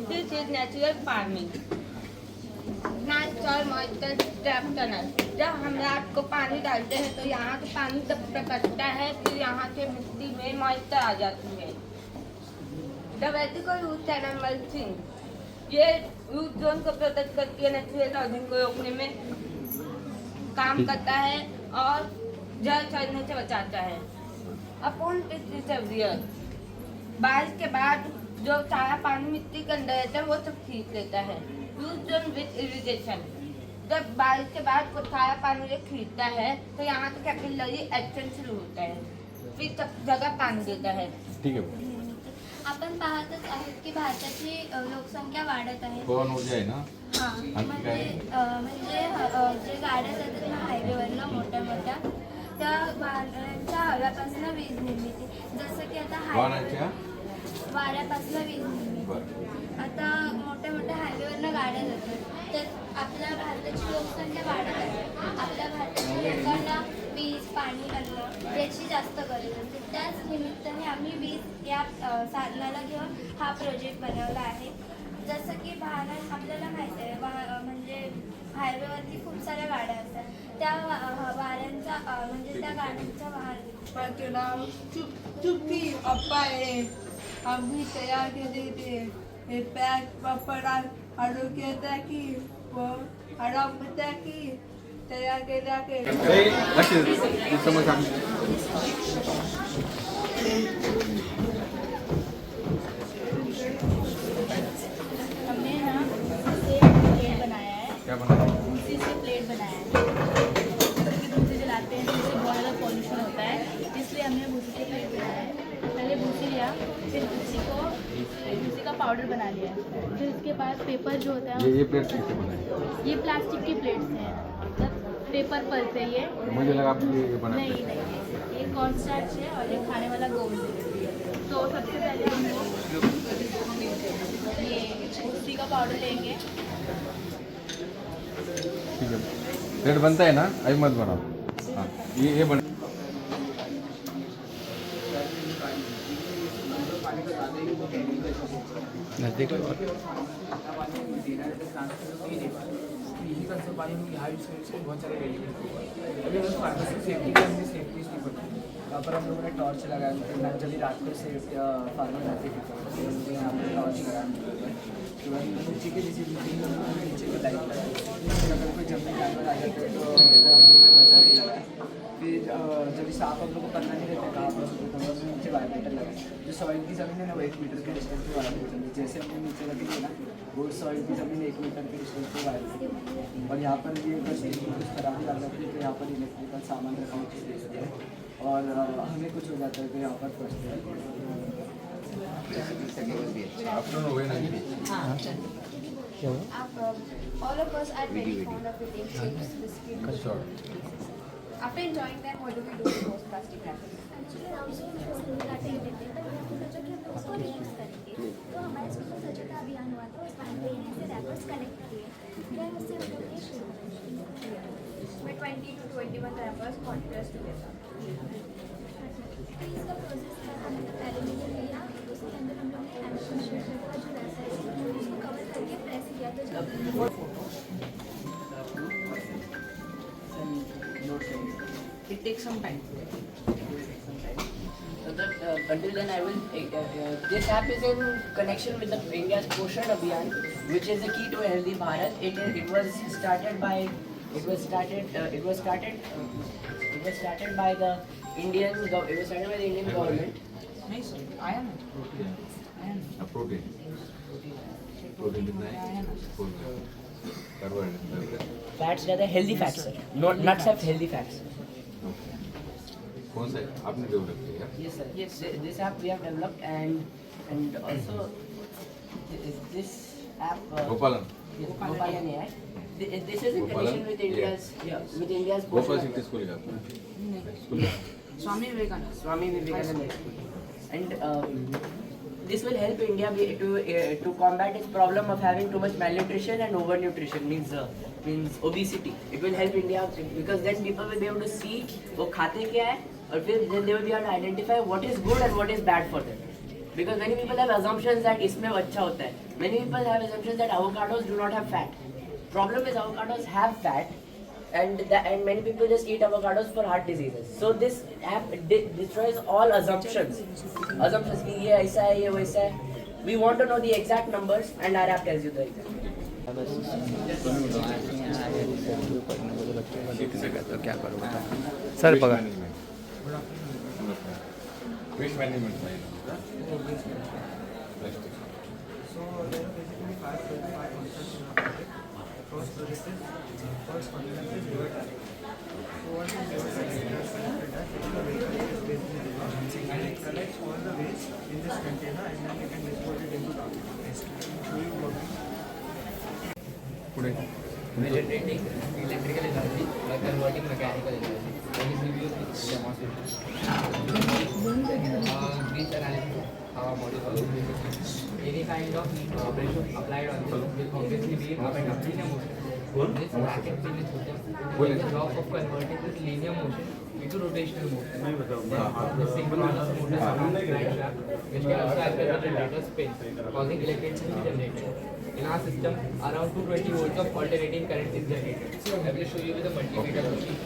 This is natural farming. Natural moisture trap tunnel. जब हम रात को पानी डालते हैं तो यहाँ से पानी जब प्रकटता है फिर यहाँ से मिट्टी में मॉइस्चर आ जाती है. The vertical root channel mulching. ये रूट जोन को प्रोटेक्ट करती है, नेचुरल लॉगिंग को रोकने में काम करता है और जड़ चढ़ने से बचाता है. अपॉन टिच बारिश के बाद जो सारा पानी मिट्टी के अंदर रहता है वो सब खींच लेता है. Root zone with irrigation. जब बारिश के बाद वो सारा पानी जो खींचता है तो यहाँ से कैपिलरी एक्शन शुरू होता है, फिर सब जगह पाणी देता है. ठीक आहे. आपण पाहतच आहोत की भारताची लोकसंख्या वाढत आहे. पवन ऊर्जा आहे ना. हां, म्हणजे जे गाड्या जातात ना हायवेवरनं मोठ्या मोठ्या त्या वाहनांच्या हव्यापासून वीज निर्मिती, जसं की आता वाऱ्यापासून वीज निर्मिती. आता मोठ्या मोठ्या हायवेवरनं गाड्या जातात तर आपल्या भारताची लोकसंख्या वाढत आहे. आपल्या भारताच्या लोकांना वीज, पाणी, अन्न याची जास्त गरज असते. त्याच निमित्ताने आम्ही वीज या साधनाला घेऊन हा प्रोजेक्ट बनवला आहे. जसं की वाहनात आपल्याला माहिती आहे म्हणजे हायवेवरती खूप साऱ्या गाड्या असतात. त्या वाऱ्यांचा म्हणजे त्या गाड्यांचा वाहन चुकी अपाय आम्ही तयार केले ते पॅक वापरात आरोग्यासाठी व आरामसाठी तयार केल्या हमने ना से प्लेट बनाया है. क्या बनाया है? भूसी से प्लेट बनाया है. भूसी जलाते हैं तो उससे बहुत ज़्यादा पॉल्यूशन होता है, इसलिए हमने भूसी से प्लेट बनाया है. पहले भूसी लिया, फिर भूसी का पाउडर बना लिया, फिर उसके बाद पेपर जो होता है ये प्लेट किससे बनाई? ये प्लास्टिक की प्लेट्स हैं, मतलब पेपर पल्प है ये. मुझे लगा आप ये बनाते नहीं नहीं, ये कॉर्न स्टार्च है और ये खाने वाला गोंद है. तो सबसे पहले हम ये भूसी का पाउडर लेंगे. ठीक है. प्लेट बनता है ना, अभी मत बनाओ. हाँ, ये बन नजदीक यही कंसेप्ट पानी में यहाँ यूज़ करने से बहुत सारे बेनिफिट अभी हम फार्मेसी सेफ्टी के लिए सेफ्टी नहीं पड़ती. यहाँ पर हम लोगों ने टॉर्च लगाया है. जब रात को सेफ्टी फार्मर जाते हैं यहाँ पर टॉर्च लगाया नीचे के नीचे की लाइट लगाई. अगर कोई जंगली जानवर आ जाते हैं तो बचा के लगाए. फिर जब साफ हम लोग को करना नहीं रहता कहाँ पर नीचे वाइब्रेटर लगाए. जो सॉइल की ज़मीन है ना वो 1 मीटर के डिस्टेंस पे वाइब्रेटर है. जैसे हमने नीचे रखेंगे ना वो सॉइल की ज़मीन 1 मीटर के डिस्टेंस पे वाइब्रेटर. और यहाँ पर ये कुछ खराबी आ जाती है तो यहाँ पर इलेक्ट्रिकल सामान रखा हुआ चीज़ दे सकते हैं और हमें कुछ हो जाता है तो यहाँ पर फंसते हैं. All of us are very fond of eating chips, biscuits. After enjoying them, what do we do with those plastic wrappers? Actually हम जो काटे थे पर यहाँ पर सोचा कि हम लोग उसको रीयूज़ करेंगे. तो हमारे स्कूल में स्वच्छता अभियान हुआ था, उस टाइम पे इन्हें से रैपर्स कलेक्ट किए. फिर उससे हम लोग ये शुरू With 20 to 21 wrappers contrast together. फिर इसका प्रोसेस था. हमने एल्यूमिनियम लिया, उसके अंदर हम लोग ने एल्यूमिनियम का जो रैपर है उसको कवर करके प्रेस किया. तो It takes some time. So that until then I will. This app is in connection with the India's Poshan Abhiyan, which is the key to a healthy Bharat. It was started by the Indian government. Nice. Iron. Protein. Protein कितना है? Fats रहते हैं healthy fats sir. Not nuts have healthy fats. कौन सा है? आपने develop किया? Yes sir. Yes, this app we have developed and also this app. Gopalan. Yes, Gopalan AI. This is in connection with India's Gopal city school का Swami Vivekananda. And this will help India to combat its problem of having too much malnutrition and overnutrition, means obesity. It will help India because then people will be able to see वो खाते क्या है और फिर then they will be able to identify what is good and what is bad for them. Because many people have assumptions that इसमें अच्छा होता है. Many people have assumptions that avocados do not have fat. Problem is avocados have fat. And many people just eat avocados for heart diseases. So this app destroys all assumptions. Assumptions कि ये ऐसा है, ये वैसा है. We want to know the exact numbers, and our app tells you the exact. क्या करोगे sir बघा waste management So there are basically 5 functions in our project. First project is first function is liver tag. So what is liver tag? It is a vehicle is basically liver and it collects all the waste in this container and then you can dispose it into waste. So you work. पुढे generating electrical energy by converting mechanical energy. Let me give you this demonstration. This analysis how a model works. Any kind of pressure applied on this will obviously be up and down linear motion. This bracket pin is hooked. The job of converting this linear motion into rotational motion. The synchronous motor surrounds the crankshaft, which can also act as a generator spin, causing electricity to be generated. In our system, around 220 volts of alternating current is generated. I will show you with a multimeter machine.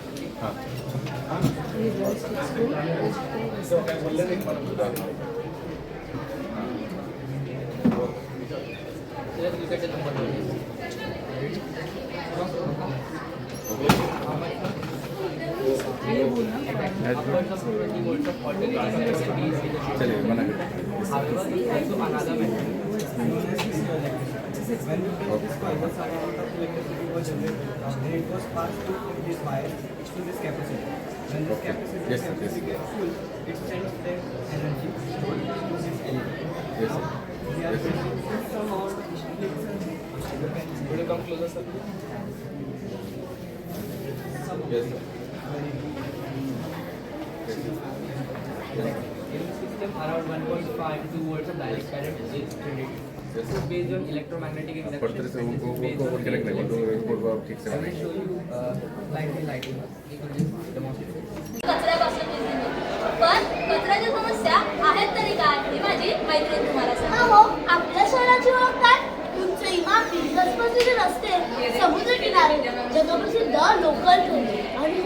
Let's look at the number one. Upwards of 20 volts of alternating current can be easily generated. However, there is also another method. When this fibers are out of electricity was generated, then it was passed through this wire to this capacitor. When this capacitor gets full, it sends the energy to this LED. Yes, sir. We are using some amount of Will you come closer, sir? Yes, sir. In the system, around 1.5 to 2 volts of direct current is generated. This is based on electromagnetic induction. This is based on I will show you lighting. You can just demonstrate. कचऱ्यापासून पण कचऱ्याच्या समस्या आहेत तरी काय ही माझी मैत्रीण तुम्हाला सांगते. आपल्या शहराची ओळख काय? उंच इमारती, रस्ते रस्ते, समुद्र किनारे, जगप्रसिद्ध लोकल ट्रेन आणि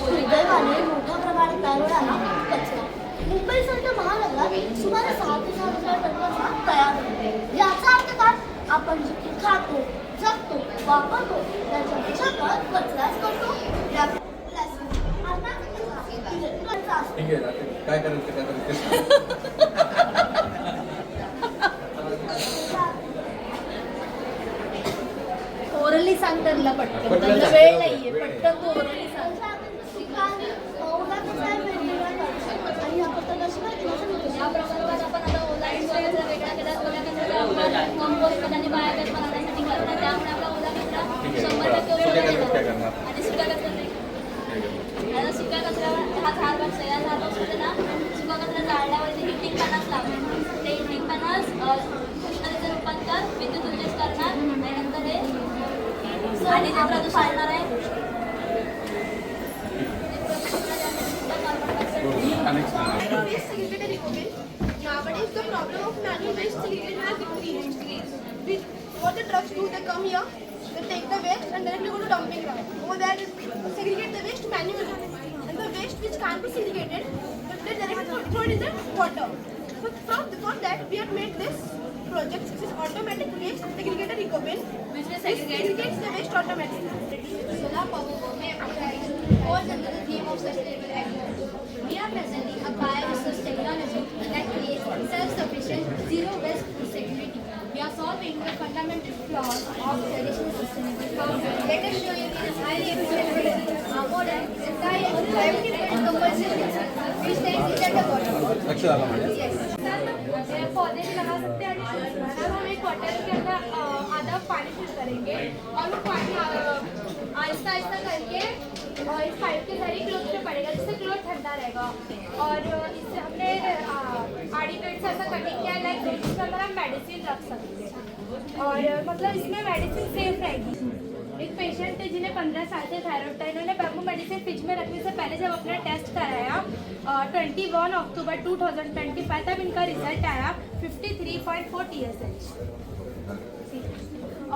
सुदैवाने मोठ्या प्रमाणात तयार होणारा कचरा. मुंबईसारख्या महानगरात सुमारे 6 ते 7,000 टन कचरा तयार होतो. याचा अर्थ काय? आपण जे खातो, जगतो, वापरतो त्याच्या कचराच करतो. ठीक आहे काय करायचं ओरली सांग त्यांना पटकन त्यांना वेळ नाहीये पटकन तू ओरली सांग. या प्रकल्पात आपण आता ओला कचरा वेगळा केला ओला कचरा कंपोस्ट खताने बायोगॅस बनवण्यासाठी करतात त्यामुळे आपला ओला कचरा 100% आणि सुका कचरा आता सुका कचऱ्यावर हा झाड तयार झाला असतो ना सुका कचरा जाळल्यावरती हिटिंग पॅनल्स लावणार ते हिटिंग पॅनल्स उष्णतेचं रूपांतर विद्युत ऊर्जेत करणार आणि नंतर हे आणि जे प्रदूषण होणार आहे Nowadays, the problem of manual waste segregation has decreased. What the trucks do, they come here, they take the waste and directly go to dumping ground. Over there, they segregate the waste manually. And the waste which can't be segregated, they directly throw it in the water. So for that, we have made this project, which is automatic waste segregator EcoBin, which segregates the waste automatically. Solar power falls under the theme of sustainable agriculture. We are presenting a bioresource technology that creates self-sufficient, zero waste food security. We are solving the fundamental flaws of traditional sustainability. Let us show you this highly efficient model. Entire 70% compulsory which takes it at the bottom. Yes. पौधे भी लगा सकते हैं और हम एक water के अंदर आधा पानी फिल करेंगे और वो पानी आहिस्ता आहिस्ता करके और इस पाइप के जरिए क्लोथ पे पड़ेगा जिससे क्लोथ ठंडा रहेगा और इससे हमने आड़ी पेड़ से ऐसा कटिंग किया है लाइक इसके अंदर हम मेडिसिन रख सकते हैं और मतलब इसमें मेडिसिन सेफ रहेगी। एक पेशेंट है जिन्हें 15 साल से थायराइड था, इन्होंने बैम्बू मेडिसिन फ्रिज में रखने से पहले जब अपना टेस्ट कराया 21 अक्टूबर 2025 तब इनका रिजल्ट आया 53.4 TSH।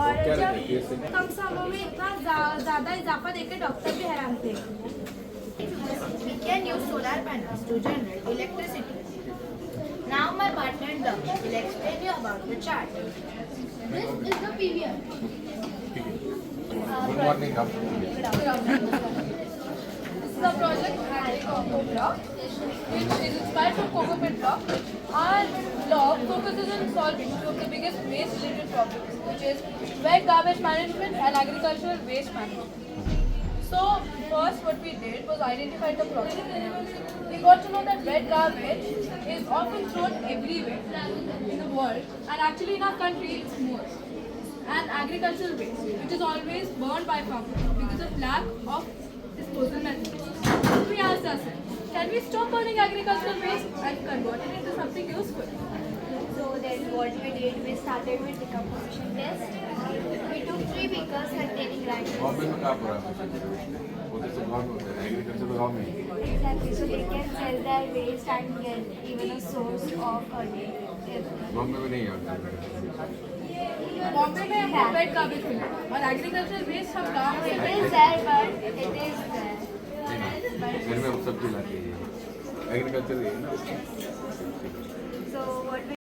और जब कम समय में इतना ज़्यादा इजाफा देकर डॉक्टर भी हैरान थे। We can use solar panels to generate electricity. Now my partner Doug will explain you about the chart. This is the PVR. Good morning. This is a project at Coco Block, which is inspired from Coco Pit Block. Our block focuses on solving two of the biggest waste-related problems, which is wet garbage management and agricultural waste management. So first, what we did was identify the problem. We got to know that wet garbage is often thrown everywhere in the world, and actually in our country it's more. And agricultural waste, which is always burned by farmers because of lack of disposal methods. We asked ourselves, can we stop burning agricultural waste and convert it into something useful? So then what we did, we started with decomposition test. We took 3 beakers containing granules. Government में कहाँ पड़ा वो तो government है, agriculture तो गाँव में ही। Exactly, so they can sell their waste and get even a source of earning. Bombay में नहीं है। बॉम्बे में हम वेट गार्बेज मिला और एग्रीकल्चर वेस्ट हम गाँव में It is there, but it is there. घर में हम सब्जी लाते हैं, एग्रीकल्चर है ना। So what we